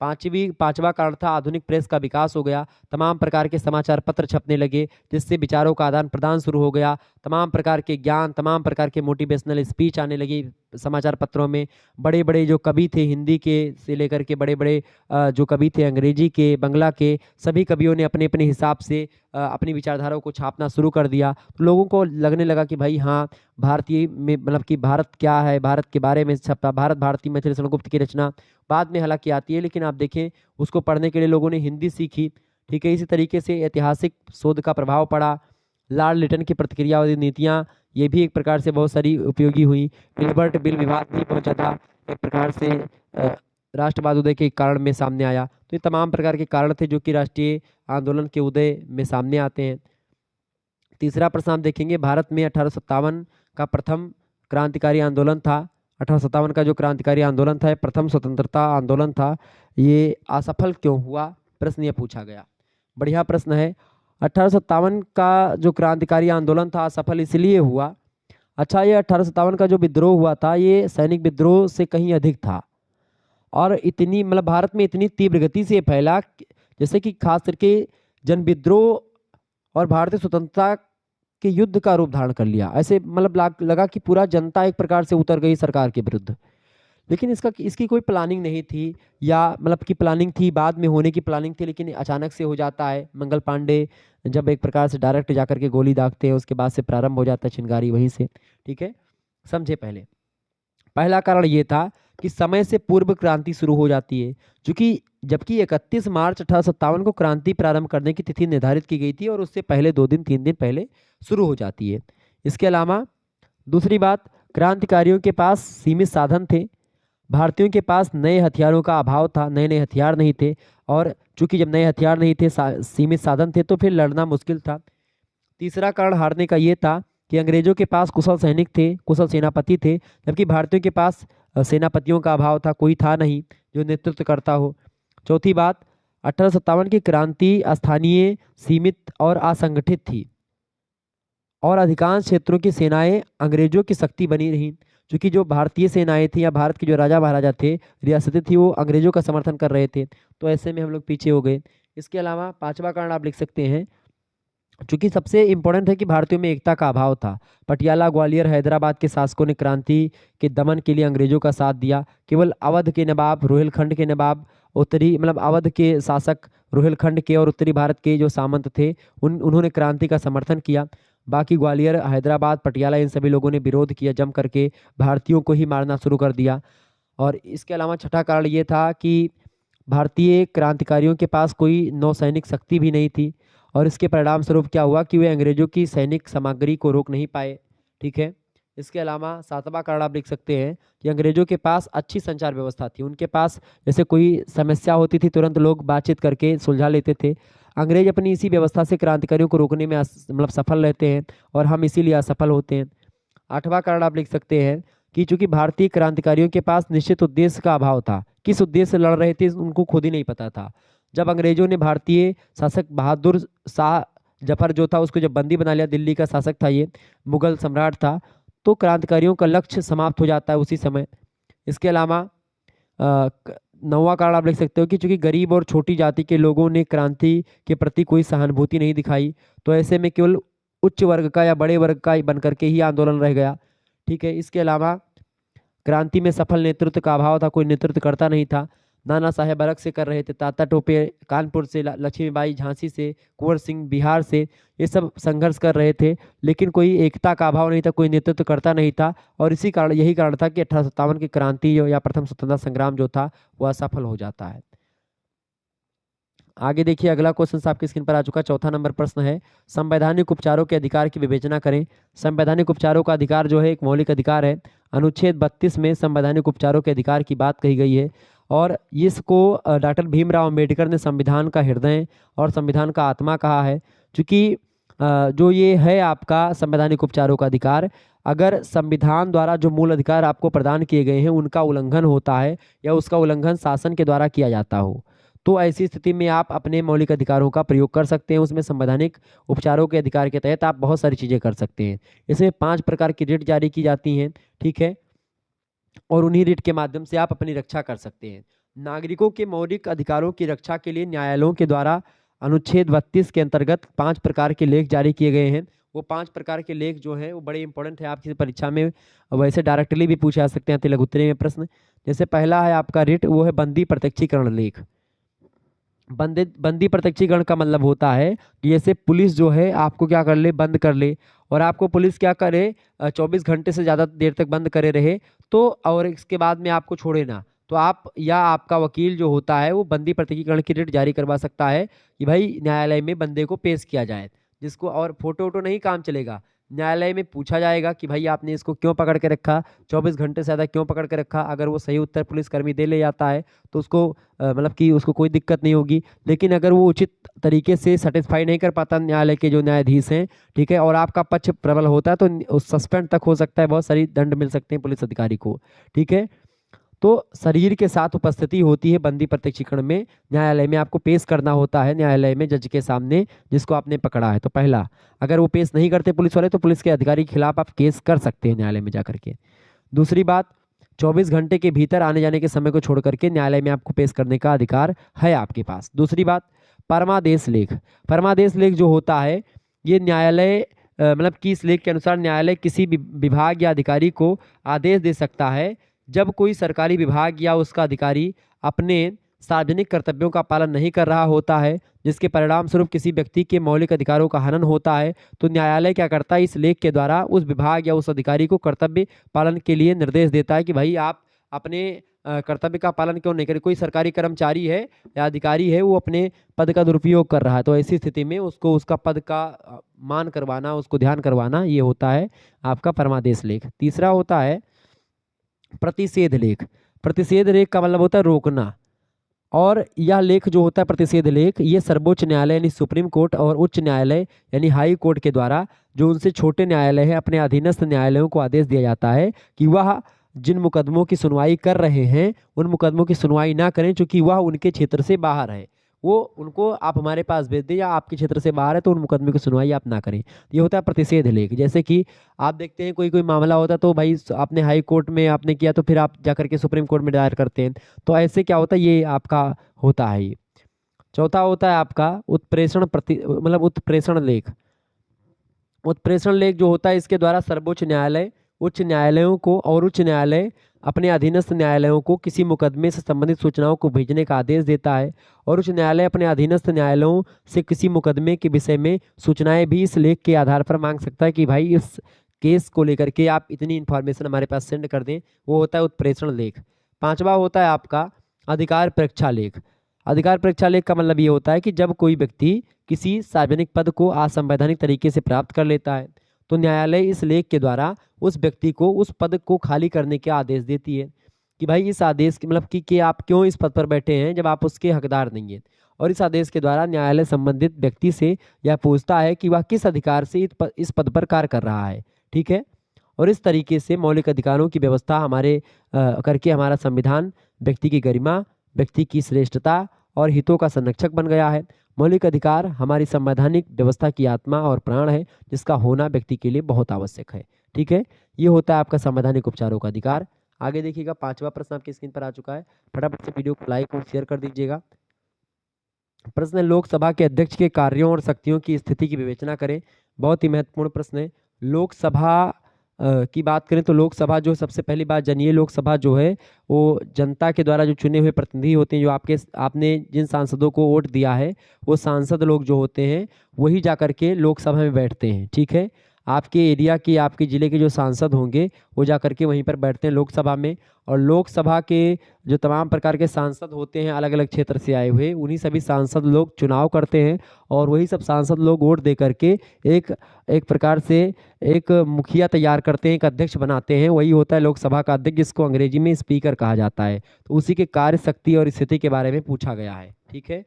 S1: पांचवा कारण था आधुनिक प्रेस का विकास हो गया। तमाम प्रकार के समाचार पत्र छपने लगे, जिससे विचारों का आदान प्रदान शुरू हो गया। तमाम प्रकार के ज्ञान, तमाम प्रकार के मोटिवेशनल स्पीच आने लगी समाचार पत्रों में। बड़े बड़े जो कवि थे हिंदी के से लेकर के बड़े बड़े जो कवि थे अंग्रेजी के, बंगला के, सभी कवियों ने अपने अपने हिसाब से अपनी विचारधाराओं को छापना शुरू कर दिया। तो लोगों को लगने लगा कि भाई हाँ, भारतीय में मतलब कि भारत क्या है, भारत के बारे में छपा। भारत भारती मैथिली शरण गुप्त की रचना बाद में हालांकि आती है, लेकिन आप देखें उसको पढ़ने के लिए लोगों ने हिंदी सीखी। ठीक है, इसी तरीके से ऐतिहासिक शोध का प्रभाव पड़ा। लॉर्ड लिटन की प्रतिक्रियावादी नीतियाँ, ये भी एक प्रकार से बहुत सारी उपयोगी हुई। विल्बर्ट बिल विवाद भी पहुंचा था, एक प्रकार से राष्ट्रवाद उदय के कारण में सामने आया। तो ये तमाम प्रकार के कारण थे जो कि राष्ट्रीय आंदोलन के उदय में सामने आते हैं। तीसरा प्रश्न हम देखेंगे, भारत में 1857 का प्रथम क्रांतिकारी आंदोलन था। 1857 का जो क्रांतिकारी आंदोलन था, प्रथम स्वतंत्रता आंदोलन था, ये असफल क्यों हुआ, प्रश्न ये पूछा गया। बढ़िया प्रश्न है। 1857 का जो क्रांतिकारी आंदोलन था असफल इसलिए हुआ। अच्छा, ये 1857 का जो विद्रोह हुआ था, ये सैनिक विद्रोह से कहीं अधिक था और इतनी मतलब भारत में इतनी तीव्र गति से फैला, जैसे कि खास करके जन विद्रोह और भारतीय स्वतंत्रता के युद्ध का रूप धारण कर लिया। ऐसे मतलब लगा कि पूरा जनता एक प्रकार से उतर गई सरकार के विरुद्ध। लेकिन इसकी कोई प्लानिंग नहीं थी, या मतलब की प्लानिंग थी, बाद में होने की प्लानिंग थी, लेकिन अचानक से हो जाता है। मंगल पांडे जब एक प्रकार से डायरेक्ट जाकर के गोली दागते हैं, उसके बाद से प्रारंभ हो जाता है चिनगारी वहीं से। ठीक है, समझे। पहला कारण ये था कि समय से पूर्व क्रांति शुरू हो जाती है, क्योंकि जबकि 31 मार्च 1857 को क्रांति प्रारंभ करने की तिथि निर्धारित की गई थी और उससे पहले 2 दिन 3 दिन पहले शुरू हो जाती है। इसके अलावा दूसरी बात, क्रांतिकारियों के पास सीमित साधन थे। भारतीयों के पास नए हथियारों का अभाव था, नए नए हथियार नहीं थे, और चूंकि जब नए हथियार नहीं थे, सीमित साधन थे, तो फिर लड़ना मुश्किल था। तीसरा कारण हारने का ये था कि अंग्रेजों के पास कुशल सैनिक थे, कुशल सेनापति थे, जबकि भारतीयों के पास सेनापतियों का अभाव था, कोई था नहीं जो नेतृत्व करता हो। चौथी बात, 1857 की क्रांति स्थानीय, सीमित और असंगठित थी और अधिकांश क्षेत्रों की सेनाएं अंग्रेजों की शक्ति बनी रहीं, क्योंकि जो भारतीय सेनाएं थी या भारत के जो राजा महाराजा थे, रियासतें थी, वो अंग्रेजों का समर्थन कर रहे थे। तो ऐसे में हम लोग पीछे हो गए। इसके अलावा पांचवा कारण आप लिख सकते हैं, चूंकि सबसे इंपॉर्टेंट है कि भारतीयों में एकता का अभाव था। पटियाला, ग्वालियर, हैदराबाद के शासकों ने क्रांति के दमन के लिए अंग्रेजों का साथ दिया। केवल अवध के नवाब, रोहिलखंड के नवाब, उत्तरी मतलब अवध के शासक रोहिलखंड के और उत्तरी भारत के जो सामंत थे, उन्होंने क्रांति का समर्थन किया। बाकी ग्वालियर, हैदराबाद, पटियाला, इन सभी लोगों ने विरोध किया, जम करके भारतीयों को ही मारना शुरू कर दिया। और इसके अलावा छठा कारण ये था कि भारतीय क्रांतिकारियों के पास कोई नौसैनिक शक्ति भी नहीं थी, और इसके परिणाम स्वरूप क्या हुआ कि वे अंग्रेजों की सैनिक सामग्री को रोक नहीं पाए। ठीक है, इसके अलावा सातवां कारण आप लिख सकते हैं कि अंग्रेजों के पास अच्छी संचार व्यवस्था थी। उनके पास जैसे कोई समस्या होती थी, तुरंत लोग बातचीत करके सुलझा लेते थे। अंग्रेज अपनी इसी व्यवस्था से क्रांतिकारियों को रोकने में मतलब सफल रहते हैं, और हम इसीलिए असफल होते हैं। आठवां कारण आप लिख सकते हैं कि चूंकि भारतीय क्रांतिकारियों के पास निश्चित उद्देश्य का अभाव था, किस उद्देश्य से लड़ रहे थे उनको खुद ही नहीं पता था। जब अंग्रेजों ने भारतीय शासक बहादुर शाह जफर जो था, उसको जब बंदी बना लिया, दिल्ली का शासक था, ये मुगल सम्राट था, तो क्रांतिकारियों का लक्ष्य समाप्त हो जाता है उसी समय। इसके अलावा नौवां कारण आप लिख सकते हो कि चूंकि गरीब और छोटी जाति के लोगों ने क्रांति के प्रति कोई सहानुभूति नहीं दिखाई, तो ऐसे में केवल उच्च वर्ग का या बड़े वर्ग का बन करके ही आंदोलन रह गया। ठीक है, इसके अलावा क्रांति में सफल नेतृत्व का अभाव था, कोई नेतृत्व करता नहीं था। नाना साहेब अलग से कर रहे थे, तात्या टोपे कानपुर से, लक्ष्मीबाई झांसी से, कुंवर सिंह बिहार से, ये सब संघर्ष कर रहे थे, लेकिन कोई एकता का अभाव नहीं था, कोई नेतृत्व करता नहीं था। और इसी कारण, यही कारण था कि 1857 की क्रांति या प्रथम स्वतंत्रता संग्राम जो था वह असफल हो जाता है। आगे देखिए, अगला क्वेश्चन आपकी स्क्रीन पर आ चुका है। चौथा नंबर प्रश्न है, संवैधानिक उपचारों के अधिकार की विवेचना करें। संवैधानिक उपचारों का अधिकार जो है एक मौलिक अधिकार है। अनुच्छेद 32 में संवैधानिक उपचारों के अधिकार की बात कही गई है, और इसको डॉक्टर भीमराव अंबेडकर ने संविधान का हृदय और संविधान का आत्मा कहा है। क्योंकि जो ये है आपका संवैधानिक उपचारों का अधिकार, अगर संविधान द्वारा जो मूल अधिकार आपको प्रदान किए गए हैं उनका उल्लंघन होता है या उसका उल्लंघन शासन के द्वारा किया जाता हो, तो ऐसी स्थिति में आप अपने मौलिक अधिकारों का प्रयोग कर सकते हैं। उसमें संवैधानिक उपचारों के अधिकार के तहत आप बहुत सारी चीज़ें कर सकते हैं। इसमें 5 प्रकार की रिट जारी की जाती हैं, ठीक है, और उन्हीं रिट के माध्यम से आप अपनी रक्षा कर सकते हैं। नागरिकों के मौलिक अधिकारों की रक्षा के लिए न्यायालयों के द्वारा अनुच्छेद 32 के अंतर्गत 5 प्रकार के लेख जारी किए गए हैं। वो 5 प्रकार के लेख जो हैं वो बड़े इंपॉर्टेंट है आपकी परीक्षा में, वैसे डायरेक्टली भी पूछे जा सकते हैं तिलक में प्रश्न। जैसे पहला है आपका रिट, वो है बंदी प्रत्यक्षीकरण लेख। बंदी प्रत्यक्षीकरण का मतलब होता है कि जैसे पुलिस जो है आपको क्या कर ले, बंद कर ले, और आपको पुलिस क्या करे, 24 घंटे से ज़्यादा देर तक बंद करे रहे, तो और इसके बाद में आपको छोड़े ना, तो आप या आपका वकील जो होता है वो बंदी प्रत्यक्षीकरण की रिट जारी करवा सकता है कि भाई न्यायालय में बंदे को पेश किया जाए, जिसको, और फोटो वोटो नहीं काम चलेगा। न्यायालय में पूछा जाएगा कि भाई आपने इसको क्यों पकड़ के रखा, 24 घंटे से ज़्यादा क्यों पकड़ के रखा। अगर वो सही उत्तर पुलिसकर्मी दे ले जाता है तो उसको मतलब कि उसको कोई दिक्कत नहीं होगी। लेकिन अगर वो उचित तरीके से सेटिस्फाई नहीं कर पाता न्यायालय के जो न्यायाधीश हैं, ठीक है, और आपका पक्ष प्रबल होता है, तो सस्पेंड तक हो सकता है, बहुत सारी दंड मिल सकते हैं पुलिस अधिकारी को, ठीक है। तो शरीर के साथ उपस्थिति होती है बंदी प्रत्यक्षीकरण में, न्यायालय में आपको पेश करना होता है, न्यायालय में जज के सामने जिसको आपने पकड़ा है। तो पहला, अगर वो पेश नहीं करते पुलिस वाले, तो पुलिस के अधिकारी के खिलाफ आप केस कर सकते हैं न्यायालय में जाकर के। दूसरी बात, 24 घंटे के भीतर आने जाने के समय को छोड़ करके न्यायालय में आपको पेश करने का अधिकार है आपके पास। दूसरी बात, परमादेश लेख। परमादेश लेख जो होता है, ये न्यायालय मतलब कि इस लेख के अनुसार न्यायालय किसी भी विभाग या अधिकारी को आदेश दे सकता है जब कोई सरकारी विभाग या उसका अधिकारी अपने सार्वजनिक कर्तव्यों का पालन नहीं कर रहा होता है, जिसके परिणाम स्वरूप किसी व्यक्ति के मौलिक अधिकारों का हनन होता है, तो न्यायालय क्या करता है, इस लेख के द्वारा उस विभाग या उस अधिकारी को कर्तव्य पालन के लिए निर्देश देता है कि भाई आप अपने कर्तव्य का पालन क्यों नहीं करें। कोई सरकारी कर्मचारी है या अधिकारी है, वो अपने पद का दुरुपयोग कर रहा है, तो ऐसी स्थिति में उसको उसका पद का मान करवाना, उसको ध्यान करवाना, ये होता है आपका परमादेश लेख। तीसरा होता है प्रतिषेध लेख। प्रतिषेध लेख का मतलब होता है रोकना, और यह लेख जो होता है प्रतिषेध लेख, ये सर्वोच्च न्यायालय यानी सुप्रीम कोर्ट और उच्च न्यायालय यानी हाई कोर्ट के द्वारा जो उनसे छोटे न्यायालय हैं अपने अधीनस्थ न्यायालयों को आदेश दिया जाता है कि वह जिन मुकदमों की सुनवाई कर रहे हैं उन मुकदमों की सुनवाई ना करें, क्योंकि वह उनके क्षेत्र से बाहर है। वो उनको आप हमारे पास भेज दें, या आपके क्षेत्र से बाहर है तो उन मुकदमे की सुनवाई आप ना करें। ये होता है प्रतिषेध लेख। जैसे कि आप देखते हैं कोई कोई मामला होता है तो भाई आपने हाई कोर्ट में आपने किया, तो फिर आप जाकर के सुप्रीम कोर्ट में दायर करते हैं, तो ऐसे क्या होता है, ये आपका होता है ये। चौथा होता है आपका उत्प्रेषण मतलब उत्प्रेषण लेख। उत्प्रेषण लेख जो होता है, इसके द्वारा सर्वोच्च न्यायालय उच्च न्यायालयों को और उच्च न्यायालय अपने अधीनस्थ न्यायालयों को किसी मुकदमे से संबंधित सूचनाओं को भेजने का आदेश देता है, और उच्च न्यायालय अपने अधीनस्थ न्यायालयों से किसी मुकदमे के विषय में सूचनाएं भी इस लेख के आधार पर मांग सकता है कि भाई इस केस को लेकर के आप इतनी इन्फॉर्मेशन हमारे पास सेंड कर दें। वो होता है उत्प्रेषण लेख। पांचवा होता है आपका अधिकार परीक्षा लेख। अधिकार परीक्षा लेख का मतलब ये होता है कि जब कोई व्यक्ति किसी सार्वजनिक पद को असंवैधानिक तरीके से प्राप्त कर लेता है, तो न्यायालय इस लेख के द्वारा उस व्यक्ति को उस पद को खाली करने के आदेश देती है कि भाई इस आदेश के मतलब कि आप क्यों इस पद पर बैठे हैं जब आप उसके हकदार नहीं हैं। और इस आदेश के द्वारा न्यायालय संबंधित व्यक्ति से यह पूछता है कि वह किस अधिकार से इस पद पर कार्य कर रहा है, ठीक है। और इस तरीके से मौलिक अधिकारों की व्यवस्था हमारे करके हमारा संविधान व्यक्ति की गरिमा, व्यक्ति की श्रेष्ठता और हितों का संरक्षक बन गया है। मौलिक अधिकार हमारी संवैधानिक व्यवस्था की आत्मा और प्राण है, जिसका होना व्यक्ति के लिए बहुत आवश्यक है, ठीक है। ये होता है आपका संवैधानिक उपचारों का अधिकार। आगे देखिएगा, पांचवा प्रश्न आपकी स्क्रीन पर आ चुका है। फटाफट से वीडियो को लाइक और शेयर कर दीजिएगा। प्रश्न है, लोकसभा के अध्यक्ष के कार्यों और शक्तियों की स्थिति की विवेचना करें। बहुत ही महत्वपूर्ण प्रश्न है। लोकसभा की बात करें तो लोकसभा जो सबसे पहली बात जानिए, लोकसभा जो है वो जनता के द्वारा जो चुने हुए प्रतिनिधि होते हैं, जो आपने जिन सांसदों को वोट दिया है वो सांसद लोग जो होते हैं वही जा कर के लोकसभा में बैठते हैं। ठीक है, आपके एरिया के आपके ज़िले के जो सांसद होंगे वो जा कर के वहीं पर बैठते हैं लोकसभा में। और लोकसभा के जो तमाम प्रकार के सांसद होते हैं अलग अलग क्षेत्र से आए हुए, उन्हीं सभी सांसद लोग चुनाव करते हैं और वही सब सांसद लोग वोट दे करके एक एक प्रकार से एक मुखिया तैयार करते हैं, एक अध्यक्ष बनाते हैं, वही होता है लोकसभा का अध्यक्ष, जिसको अंग्रेजी में स्पीकर कहा जाता है। तो उसी के कार्य शक्ति और स्थिति के बारे में पूछा गया है। ठीक है,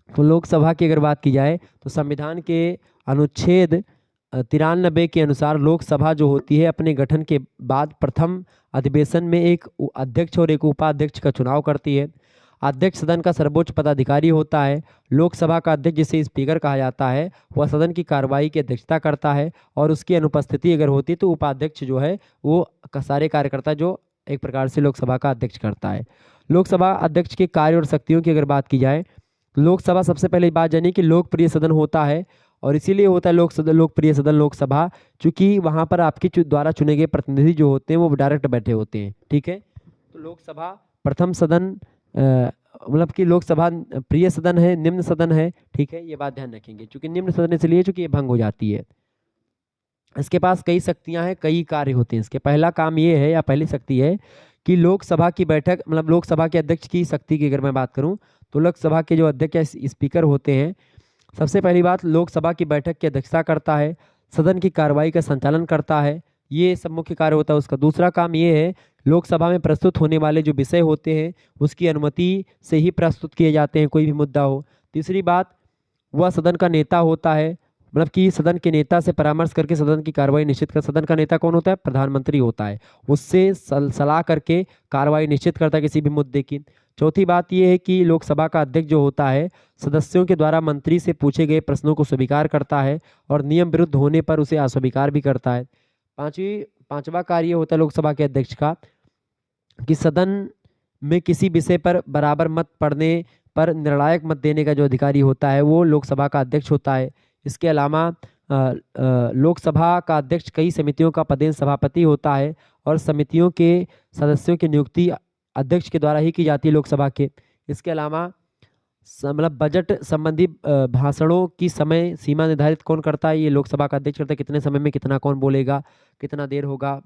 S1: तो लोकसभा की अगर बात की जाए तो संविधान के अनुच्छेद 93 के अनुसार लोकसभा जो होती है अपने गठन के बाद प्रथम अधिवेशन में एक अध्यक्ष और एक उपाध्यक्ष का चुनाव करती है। अध्यक्ष सदन का सर्वोच्च पदाधिकारी होता है। लोकसभा का अध्यक्ष, जिसे स्पीकर कहा जाता है, वह सदन की कार्रवाई की अध्यक्षता करता है और उसकी अनुपस्थिति अगर होती तो उपाध्यक्ष जो है वो सारे कार्यकर्ता जो एक प्रकार से लोकसभा का अध्यक्ष करता है। लोकसभा अध्यक्ष के कार्य और शक्तियों की अगर बात की जाए, लोकसभा सबसे पहले बात जानिए कि लोकप्रिय सदन होता है और इसीलिए होता है लोकप्रिय सदन लोकसभा, चूंकि वहाँ पर आपके द्वारा चुने गए प्रतिनिधि जो होते हैं वो डायरेक्ट बैठे होते हैं। ठीक है, तो लोकसभा प्रथम सदन मतलब कि लोकसभा प्रिय सदन है, निम्न सदन है। ठीक है, ये बात ध्यान रखेंगे, चूंकि निम्न सदन इसलिए चूंकि ये भंग हो जाती है। इसके पास कई शक्तियां हैं, कई कार्य होते हैं। इसके पहला काम ये है या पहली शक्ति है कि लोकसभा की बैठक, मतलब लोकसभा के अध्यक्ष की शक्ति की अगर मैं बात करूं तो लोकसभा के जो अध्यक्ष या स्पीकर होते हैं, सबसे पहली बात लोकसभा की बैठक की अध्यक्षता करता है, सदन की कार्रवाई का संचालन करता है, ये सब मुख्य कार्य होता है उसका। दूसरा काम ये है लोकसभा में प्रस्तुत होने वाले जो विषय होते हैं उसकी अनुमति से ही प्रस्तुत किए जाते हैं, कोई भी मुद्दा हो। तीसरी बात, वह सदन का नेता होता है, मतलब कि सदन के नेता से परामर्श करके सदन की कार्रवाई निश्चित कर। सदन का नेता कौन होता है? प्रधानमंत्री होता है, उससे सलाह करके कार्रवाई निश्चित करता है किसी भी मुद्दे की। चौथी बात यह है कि लोकसभा का अध्यक्ष जो होता है सदस्यों के द्वारा मंत्री से पूछे गए प्रश्नों को स्वीकार करता है और नियम विरुद्ध होने पर उसे अस्वीकार भी करता है। पांचवा कार्य होता है लोकसभा के अध्यक्ष का कि सदन में किसी विषय पर बराबर मत पड़ने पर निर्णायक मत देने का जो अधिकारी होता है वो लोकसभा का अध्यक्ष होता है। इसके अलावा लोकसभा का अध्यक्ष कई समितियों का पदेन सभापति होता है और समितियों के सदस्यों की नियुक्ति अध्यक्ष के द्वारा ही की जाती है लोकसभा के। इसके अलावा मतलब बजट संबंधी भाषणों की समय सीमा निर्धारित कौन करता है? ये लोकसभा का अध्यक्ष करता है। कितने समय में कितना कौन बोलेगा, कितना देर होगा,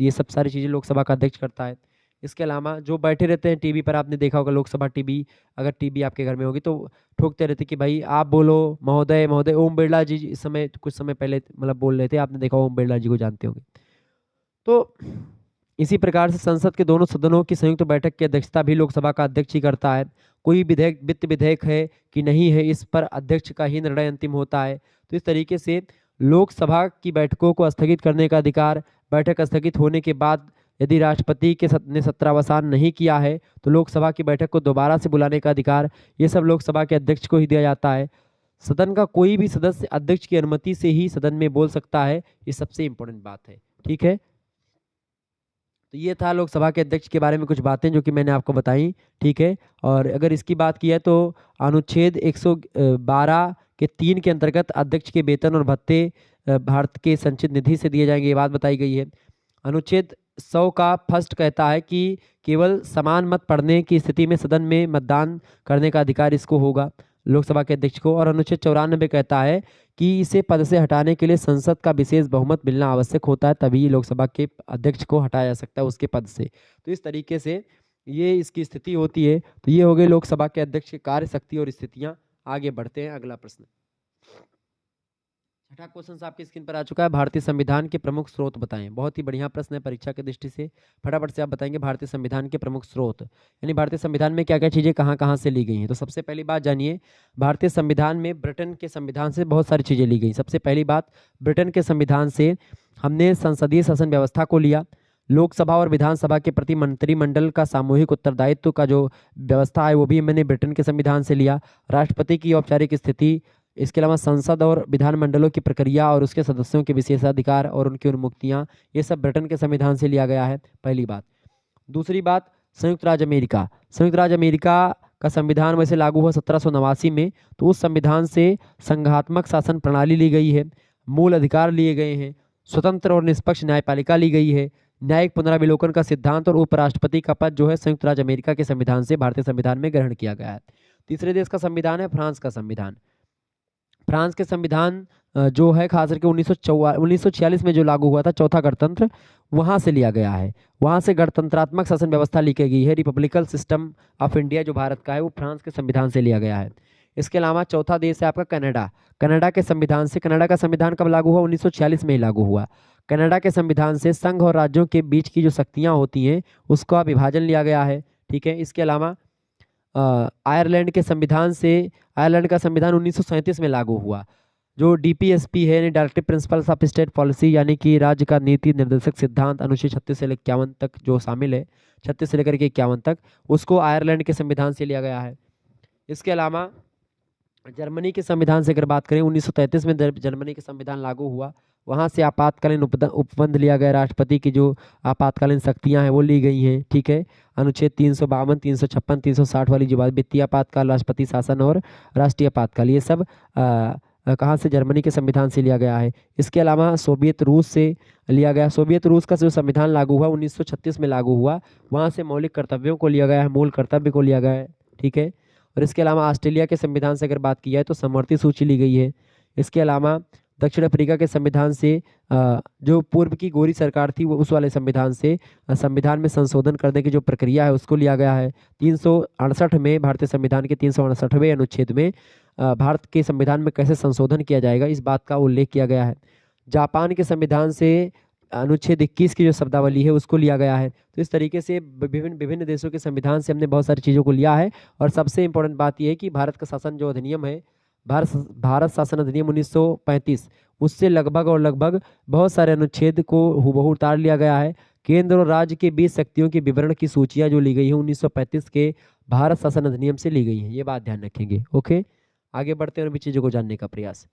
S1: ये सब सारी चीज़ें लोकसभा का अध्यक्ष करता है। इसके अलावा जो बैठे रहते हैं टीवी पर, आपने देखा होगा लोकसभा टीवी, अगर टीवी आपके घर में होगी तो ठोकते रहते कि भाई आप बोलो महोदय महोदय। ओम बिरला जी इस समय कुछ समय पहले मतलब बोल रहे थे, आपने देखा ओम बिरला जी को जानते होंगे। तो इसी प्रकार से संसद के दोनों सदनों की संयुक्त बैठक की अध्यक्षता भी लोकसभा का अध्यक्ष ही करता है। कोई विधेयक, वित्त विधेयक है कि नहीं है, इस पर अध्यक्ष का ही निर्णय अंतिम होता है। तो इस तरीके से लोकसभा की बैठकों को स्थगित करने का अधिकार, बैठक स्थगित होने के बाद यदि राष्ट्रपति के ने सत्रावसान नहीं किया है तो लोकसभा की बैठक को दोबारा से बुलाने का अधिकार, ये सब लोकसभा के अध्यक्ष को ही दिया जाता है। सदन का कोई भी सदस्य अध्यक्ष की अनुमति से ही सदन में बोल सकता है, ये सबसे इंपॉर्टेंट बात है। ठीक है, तो ये था लोकसभा के अध्यक्ष के बारे में कुछ बातें जो कि मैंने आपको बताई। ठीक है, और अगर इसकी बात की है तो अनुच्छेद 112 के 3 के अंतर्गत अध्यक्ष के वेतन और भत्ते भारत के संचित निधि से दिए जाएंगे, ये बात बताई गई है। अनुच्छेद 100 का फर्स्ट कहता है कि केवल समान मत पड़ने की स्थिति में सदन में मतदान करने का अधिकार इसको होगा, लोकसभा के अध्यक्ष को। और अनुच्छेद 94 कहता है कि इसे पद से हटाने के लिए संसद का विशेष बहुमत मिलना आवश्यक होता है, तभी लोकसभा के अध्यक्ष को हटाया जा सकता है उसके पद से। तो इस तरीके से ये इसकी स्थिति होती है। तो ये हो गए लोकसभा के अध्यक्ष के कार्य, शक्ति और स्थितियां। आगे बढ़ते हैं, अगला प्रश्न। छठा क्वेश्चन आपकी स्क्रीन पर आ चुका है, भारतीय संविधान के प्रमुख स्रोत बताएं। बहुत ही बढ़िया प्रश्न है परीक्षा की दृष्टि से। फटाफट से आप बताएंगे भारतीय संविधान के प्रमुख स्रोत, यानी भारतीय संविधान में क्या क्या चीज़ें कहाँ कहाँ से ली गई हैं। तो सबसे पहली बात जानिए, भारतीय संविधान में ब्रिटेन के संविधान से बहुत सारी चीज़ें ली गई। सबसे पहली बात, ब्रिटेन के संविधान से हमने संसदीय शासन व्यवस्था को लिया, लोकसभा और विधानसभा के प्रति मंत्रिमंडल का सामूहिक उत्तरदायित्व का जो व्यवस्था है वो भी मैंने ब्रिटेन के संविधान से लिया, राष्ट्रपति की औपचारिक स्थिति, इसके अलावा संसद और विधानमंडलों की प्रक्रिया और उसके सदस्यों के विशेषाधिकार और उनकी उन्मुक्तियां, ये सब ब्रिटेन के संविधान से लिया गया है, पहली बात। दूसरी बात, संयुक्त राज्य अमेरिका। संयुक्त राज्य अमेरिका का संविधान वैसे लागू हुआ 1789 में, तो उस संविधान से संघात्मक शासन प्रणाली ली गई है, मूल अधिकार लिए गए हैं, स्वतंत्र और निष्पक्ष न्यायपालिका ली गई है, न्यायिक पुनरावलोकन का सिद्धांत और उपराष्ट्रपति का पद जो है संयुक्त राज्य अमेरिका के संविधान से भारतीय संविधान में ग्रहण किया गया है। तीसरे देश का संविधान है फ्रांस का संविधान। फ्रांस के संविधान जो है खास करके 1946 में जो लागू हुआ था, चौथा गणतंत्र, वहां से लिया गया है। वहां से गणतंत्रात्मक शासन व्यवस्था लिखी गई है। रिपब्लिकन सिस्टम ऑफ इंडिया जो भारत का है वो फ्रांस के संविधान से लिया गया है। इसके अलावा चौथा देश है आपका कनाडा। कनाडा के संविधान से, कनाडा का संविधान कब लागू हुआ? 1946 में ही लागू हुआ। कनाडा के संविधान से संघ और राज्यों के बीच की जो शक्तियां होती हैं उसका विभाजन लिया गया है। ठीक है। इसके अलावा आयरलैंड के संविधान से, आयरलैंड का संविधान 1937 में लागू हुआ। जो डीपीएसपी है, directive principles of state policy, यानी कि राज्य का नीति निर्देशक सिद्धांत, अनुच्छेद 36 से लेकर 51 तक जो शामिल है, 36 से लेकर के 51 तक, उसको आयरलैंड के संविधान से लिया गया है। इसके अलावा जर्मनी के संविधान से अगर बात करें, 1933 में जर्मनी के संविधान लागू हुआ। वहाँ से आपातकालीन उपबंध लिया गया, राष्ट्रपति की जो आपातकालीन शक्तियाँ हैं वो ली गई हैं। ठीक है। अनुच्छेद 352, 356, 360 वाली जो बात, वित्तीय आपातकाल, राष्ट्रपति शासन और राष्ट्रीय आपातकाल, ये सब कहाँ से? जर्मनी के संविधान से लिया गया है। इसके अलावा सोवियत रूस से लिया गया। सोवियत रूस का जो संविधान लागू हुआ 1936 में लागू हुआ, वहाँ से मौलिक कर्तव्यों को लिया गया है, मूल कर्तव्य को लिया गया है। ठीक है। और इसके अलावा ऑस्ट्रेलिया के संविधान से अगर बात की जाए तो समवर्ती सूची ली गई है। इसके अलावा दक्षिण अफ्रीका के संविधान से, जो पूर्व की गोरी सरकार थी वो, उस वाले संविधान से संविधान में संशोधन करने की जो प्रक्रिया है उसको लिया गया है। 368 में, भारतीय संविधान के 368वें अनुच्छेद में भारत के संविधान में कैसे संशोधन किया जाएगा इस बात का उल्लेख किया गया है। जापान के संविधान से अनुच्छेद 21 की जो शब्दावली है उसको लिया गया है। तो इस तरीके से विभिन्न विभिन्न देशों के संविधान से हमने बहुत सारी चीज़ों को लिया है। और सबसे इम्पोर्टेंट बात यह है कि भारत का शासन जो अधिनियम है, भारत शासन अधिनियम 1935, उससे लगभग और लगभग बहुत सारे अनुच्छेद को हूबहू उतार लिया गया है। केंद्र और राज्य के बीच शक्तियों के विवरण की सूचियां जो ली गई है 1935 के भारत शासन अधिनियम से ली गई हैं। ये बात ध्यान रखेंगे। ओके, आगे बढ़ते हैं और भी चीज़ों को जानने का प्रयास।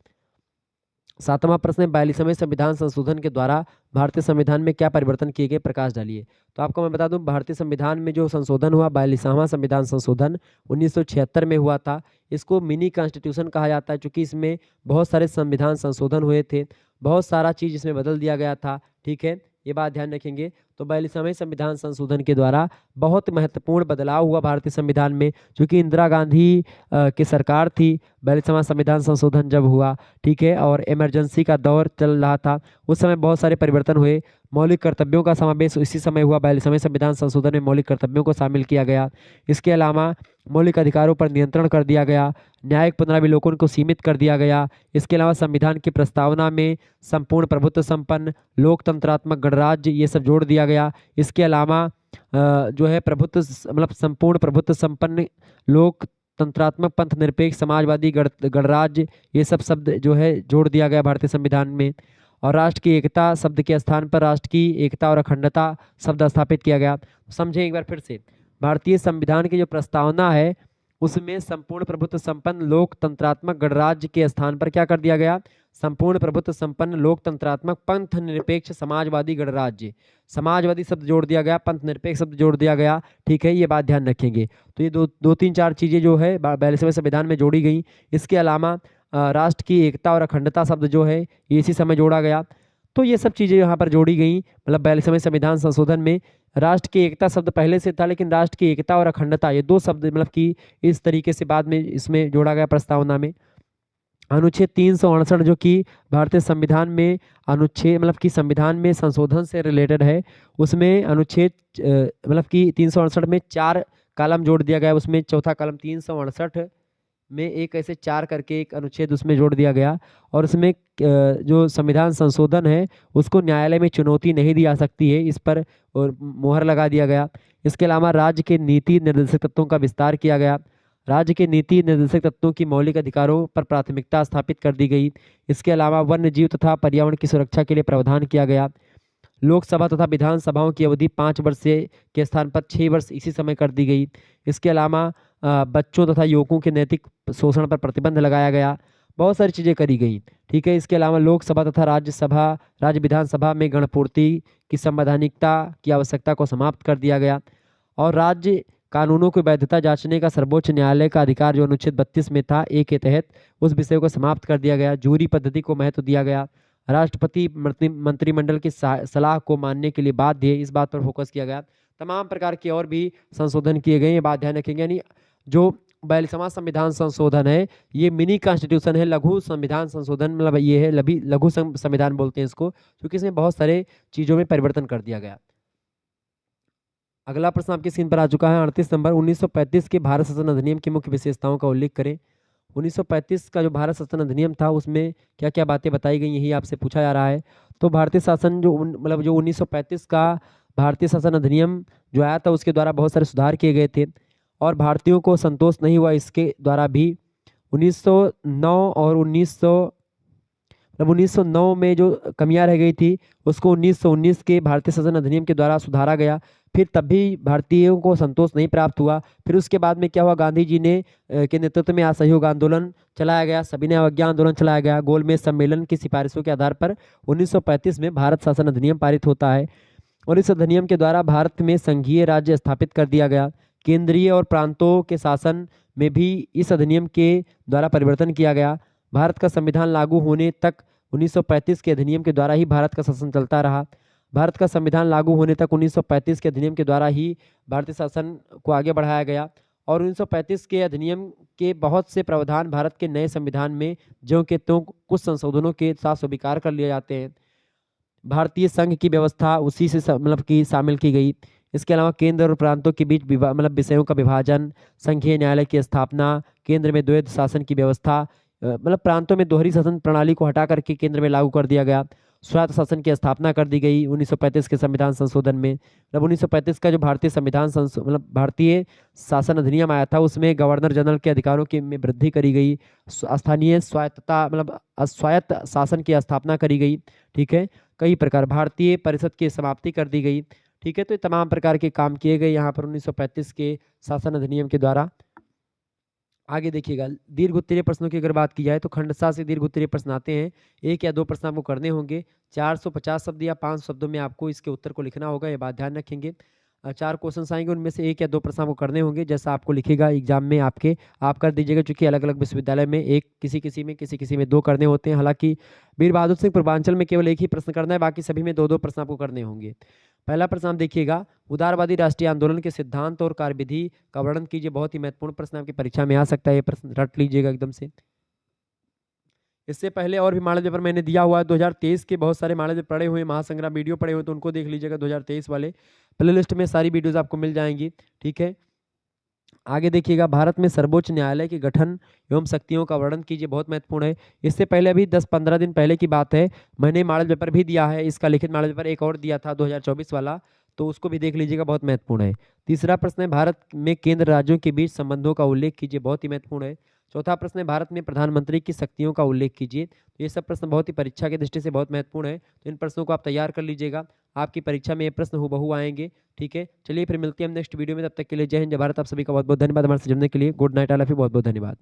S1: सातवां प्रश्न है, 42वें संविधान संशोधन के द्वारा भारतीय संविधान में क्या परिवर्तन किए गए, प्रकाश डालिए। तो आपको मैं बता दूं, भारतीय संविधान में जो संशोधन हुआ, 42वां संविधान संशोधन 1976 में हुआ था। इसको मिनी कॉन्स्टिट्यूशन कहा जाता है, क्योंकि इसमें बहुत सारे संविधान संशोधन हुए थे, बहुत सारा चीज़ इसमें बदल दिया गया था। ठीक है, ये बात ध्यान रखेंगे। तो 42वें संविधान संशोधन के द्वारा बहुत महत्वपूर्ण बदलाव हुआ भारतीय संविधान में, क्योंकि इंदिरा गांधी की सरकार थी 42वां संविधान संशोधन जब हुआ। ठीक है, और इमरजेंसी का दौर चल रहा था, उस समय बहुत सारे परिवर्तन हुए। मौलिक कर्तव्यों का समावेश इसी समय हुआ, 42वें संविधान संशोधन में मौलिक कर्तव्यों को शामिल किया गया। इसके अलावा मौलिक अधिकारों पर नियंत्रण कर दिया गया, न्यायिक पुनरावलोकन को सीमित कर दिया गया। इसके अलावा संविधान की प्रस्तावना में संपूर्ण प्रभुत्व संपन्न लोकतंत्रात्मक गणराज्य ये सब जोड़ दिया गया। इसके अलावा जो है प्रभुत्व, मतलब संपूर्ण प्रभुत्व संपन्न लोकतंत्रात्मक पंथ निरपेक्ष समाजवादी गणराज्य, ये सब शब्द जो है जोड़ दिया गया भारतीय संविधान में। और राष्ट्र की एकता शब्द के स्थान पर राष्ट्र की एकता और अखंडता शब्द स्थापित किया गया। समझें एक बार फिर से, भारतीय संविधान की जो प्रस्तावना है उसमें संपूर्ण प्रभुत्व संपन्न लोकतंत्रात्मक गणराज्य के स्थान पर क्या कर दिया गया? संपूर्ण प्रभुत्व संपन्न लोकतंत्रात्मक पंथ निरपेक्ष समाजवादी गणराज्य, समाजवादी शब्द जोड़ दिया गया, पंथ निरपेक्ष शब्द जोड़ दिया गया। ठीक है, ये बात ध्यान रखेंगे। तो ये दो तीन चार चीज़ें जो है 42वें संविधान में जोड़ी गई। इसके अलावा राष्ट्र की एकता और अखंडता शब्द जो है ये इसी समय जोड़ा गया। तो ये सब चीज़ें यहाँ पर जोड़ी गई, मतलब 42वें संविधान संशोधन में। राष्ट्र की एकता शब्द पहले से था, लेकिन राष्ट्र की एकता और अखंडता ये दो शब्द मतलब कि इस तरीके से बाद में इसमें जोड़ा गया प्रस्तावना में। अनुच्छेद 368 जो कि भारतीय संविधान में अनुच्छेद मतलब कि संविधान में संशोधन से रिलेटेड है, उसमें अनुच्छेद मतलब कि 368 में 4 कॉलम जोड़ दिया गया। उसमें चौथा कॉलम 368 में एक ऐसे 4 करके एक अनुच्छेद उसमें जोड़ दिया गया। और उसमें जो संविधान संशोधन है उसको न्यायालय में चुनौती नहीं दी जा सकती है, इस पर और मोहर लगा दिया गया। इसके अलावा राज्य के नीति निर्देशक तत्वों का विस्तार किया गया। राज्य के नीति निर्देशक तत्वों की मौलिक अधिकारों पर प्राथमिकता स्थापित कर दी गई। इसके अलावा वन्य जीव तथा पर्यावरण की सुरक्षा के लिए प्रावधान किया गया। लोकसभा तथा विधानसभाओं की अवधि 5 वर्ष के स्थान पर 6 वर्ष इसी समय कर दी गई। इसके अलावा बच्चों तथा युवकों के नैतिक शोषण पर प्रतिबंध लगाया गया। बहुत सारी चीज़ें करी गई। ठीक है, इसके अलावा लोकसभा तथा राज्य विधानसभा में गणपूर्ति की संवैधानिकता की आवश्यकता को समाप्त कर दिया गया। और राज्य कानूनों की वैधता जांचने का सर्वोच्च न्यायालय का अधिकार जो अनुच्छेद 32 में था ए के तहत, उस विषय को समाप्त कर दिया गया। जूरी पद्धति को महत्व दिया गया। राष्ट्रपति मंत्रिमंडल की सलाह को मानने के लिए बाध्य है, इस बात पर फोकस किया गया। तमाम प्रकार के और भी संशोधन किए गए, ये बात ध्यान रखेंगे। यानी जो 42वां संविधान संशोधन है ये मिनी कॉन्स्टिट्यूशन है, लघु संविधान संशोधन, मतलब ये है लघु संविधान बोलते हैं इसको, क्योंकि इसमें बहुत सारे चीजों में परिवर्तन कर दिया गया। अगला प्रश्न आपकी स्क्रीन पर आ चुका है। 38 नंबर, 1935 के भारत शासन अधिनियम की मुख्य विशेषताओं का उल्लेख करें। 1935 का जो भारत शासन अधिनियम था उसमें क्या क्या बातें बताई गई, यही आपसे पूछा जा रहा है। तो भारतीय शासन जो मतलब जो 1935 का भारतीय शासन अधिनियम जो आया था उसके द्वारा बहुत सारे सुधार किए गए थे और भारतीयों को संतोष नहीं हुआ इसके द्वारा भी 1909 और 1909 में जो कमियां रह गई थी उसको 1919 के भारतीय शासन अधिनियम के द्वारा सुधारा गया। फिर तब भी भारतीयों को संतोष नहीं प्राप्त हुआ। फिर उसके बाद में क्या हुआ, गांधी जी ने के नेतृत्व में असहयोग आंदोलन चलाया गया, सविनय अवज्ञा आंदोलन चलाया गया। गोलमेज सम्मेलन की सिफारिशों के आधार पर 1935 में भारत शासन अधिनियम पारित होता है और इस अधिनियम के द्वारा भारत में संघीय राज्य स्थापित कर दिया गया। केंद्रीय और प्रांतों के शासन में भी इस अधिनियम के द्वारा परिवर्तन किया गया। भारत का संविधान लागू होने तक 1935 के अधिनियम के द्वारा ही भारत का शासन चलता रहा। भारत का संविधान लागू होने तक 1935 के अधिनियम के द्वारा ही भारतीय शासन को आगे बढ़ाया गया और 1935 के अधिनियम के बहुत से प्रावधान भारत के नए संविधान में ज्यों के त्यों कुछ संशोधनों के साथ स्वीकार कर लिए जाते हैं। भारतीय संघ की व्यवस्था उसी से मतलब की शामिल की गई। इसके अलावा केंद्र और प्रांतों के बीच मतलब विषयों का विभाजन, संघीय न्यायालय की स्थापना, केंद्र में द्वैध शासन की व्यवस्था, मतलब प्रांतों में दोहरी शासन प्रणाली को हटा करके केंद्र में लागू कर दिया गया। स्वायत्त शासन की स्थापना कर दी गई 1935 के संविधान संशोधन में। मतलब 1935 का जो भारतीय संविधान मतलब भारतीय शासन अधिनियम आया था उसमें गवर्नर जनरल के अधिकारों की में वृद्धि करी गई, स्थानीय स्वायत्तता मतलब स्वायत्त शासन की स्थापना करी गई। ठीक है, कई प्रकार भारतीय परिषद की समाप्ति कर दी गई। ठीक है, तो ये तमाम प्रकार के काम किए गए यहाँ पर 1935 के शासन अधिनियम के द्वारा। आगे देखिएगा, दीर्घ उत्तरीय प्रश्नों की अगर बात की जाए तो खंडशः से दीर्घ उत्तरीय प्रश्न आते हैं। 1 या 2 प्रश्न आपको करने होंगे। 450 शब्द या 5 शब्दों में आपको इसके उत्तर को लिखना होगा, ये बात ध्यान रखेंगे। 4 क्वेश्चन आएंगे, उनमें से 1 या 2 प्रश्न आपको करने होंगे, जैसा आपको लिखेगा एग्जाम में आपके आप कर दीजिएगा, क्योंकि अलग अलग विश्वविद्यालय में एक किसी में 2 करने होते हैं। हालांकि वीर बहादुर सिंह पूर्वांचल में केवल 1 ही प्रश्न करना है, बाकी सभी में 2-2 प्रश्न आपको करने होंगे। पहला प्रश्न आप देखिएगा, उदारवादी राष्ट्रीय आंदोलन के सिद्धांत और कार्यविधि का वर्णन कीजिए। बहुत ही महत्वपूर्ण प्रश्न आपकी परीक्षा में आ सकता है, ये प्रश्न रट लीजिएगा एकदम से। इससे पहले और भी मॉडल पेपर मैंने दिया हुआ है 2023 के, बहुत सारे मॉडल पेपर पड़े हुए, महासंग्राम वीडियो पड़े हुए, तो उनको देख लीजिएगा 2023 वाले। प्ले लिस्ट में सारी वीडियोज आपको मिल जाएंगी। ठीक है, आगे देखिएगा, भारत में सर्वोच्च न्यायालय के गठन एवं शक्तियों का वर्णन कीजिए। बहुत महत्वपूर्ण है। इससे पहले अभी 10-15 दिन पहले की बात है, मैंने मॉडल पेपर भी दिया है, इसका लिखित मॉडल पेपर एक और दिया था 2024 वाला, तो उसको भी देख लीजिएगा, बहुत महत्वपूर्ण है। तीसरा प्रश्न है, भारत में केंद्र राज्यों के बीच संबंधों का उल्लेख कीजिए। बहुत ही महत्वपूर्ण है। चौथा प्रश्न है, भारत में प्रधानमंत्री की शक्तियों का उल्लेख कीजिए। तो ये सब प्रश्न बहुत ही परीक्षा की दृष्टि से बहुत महत्वपूर्ण है, तो इन प्रश्नों को आप तैयार कर लीजिएगा, आपकी परीक्षा में ये प्रश्न हूबहू आएंगे। ठीक है, चलिए फिर मिलते हैं हम नेक्स्ट वीडियो में, तब तक के लिए जय हिंद जय भारत। आप सभी का बहुत बहुत धन्यवाद हमारे से जुड़ने के लिए। Good night, I love you, बहुत बहुत धन्यवाद।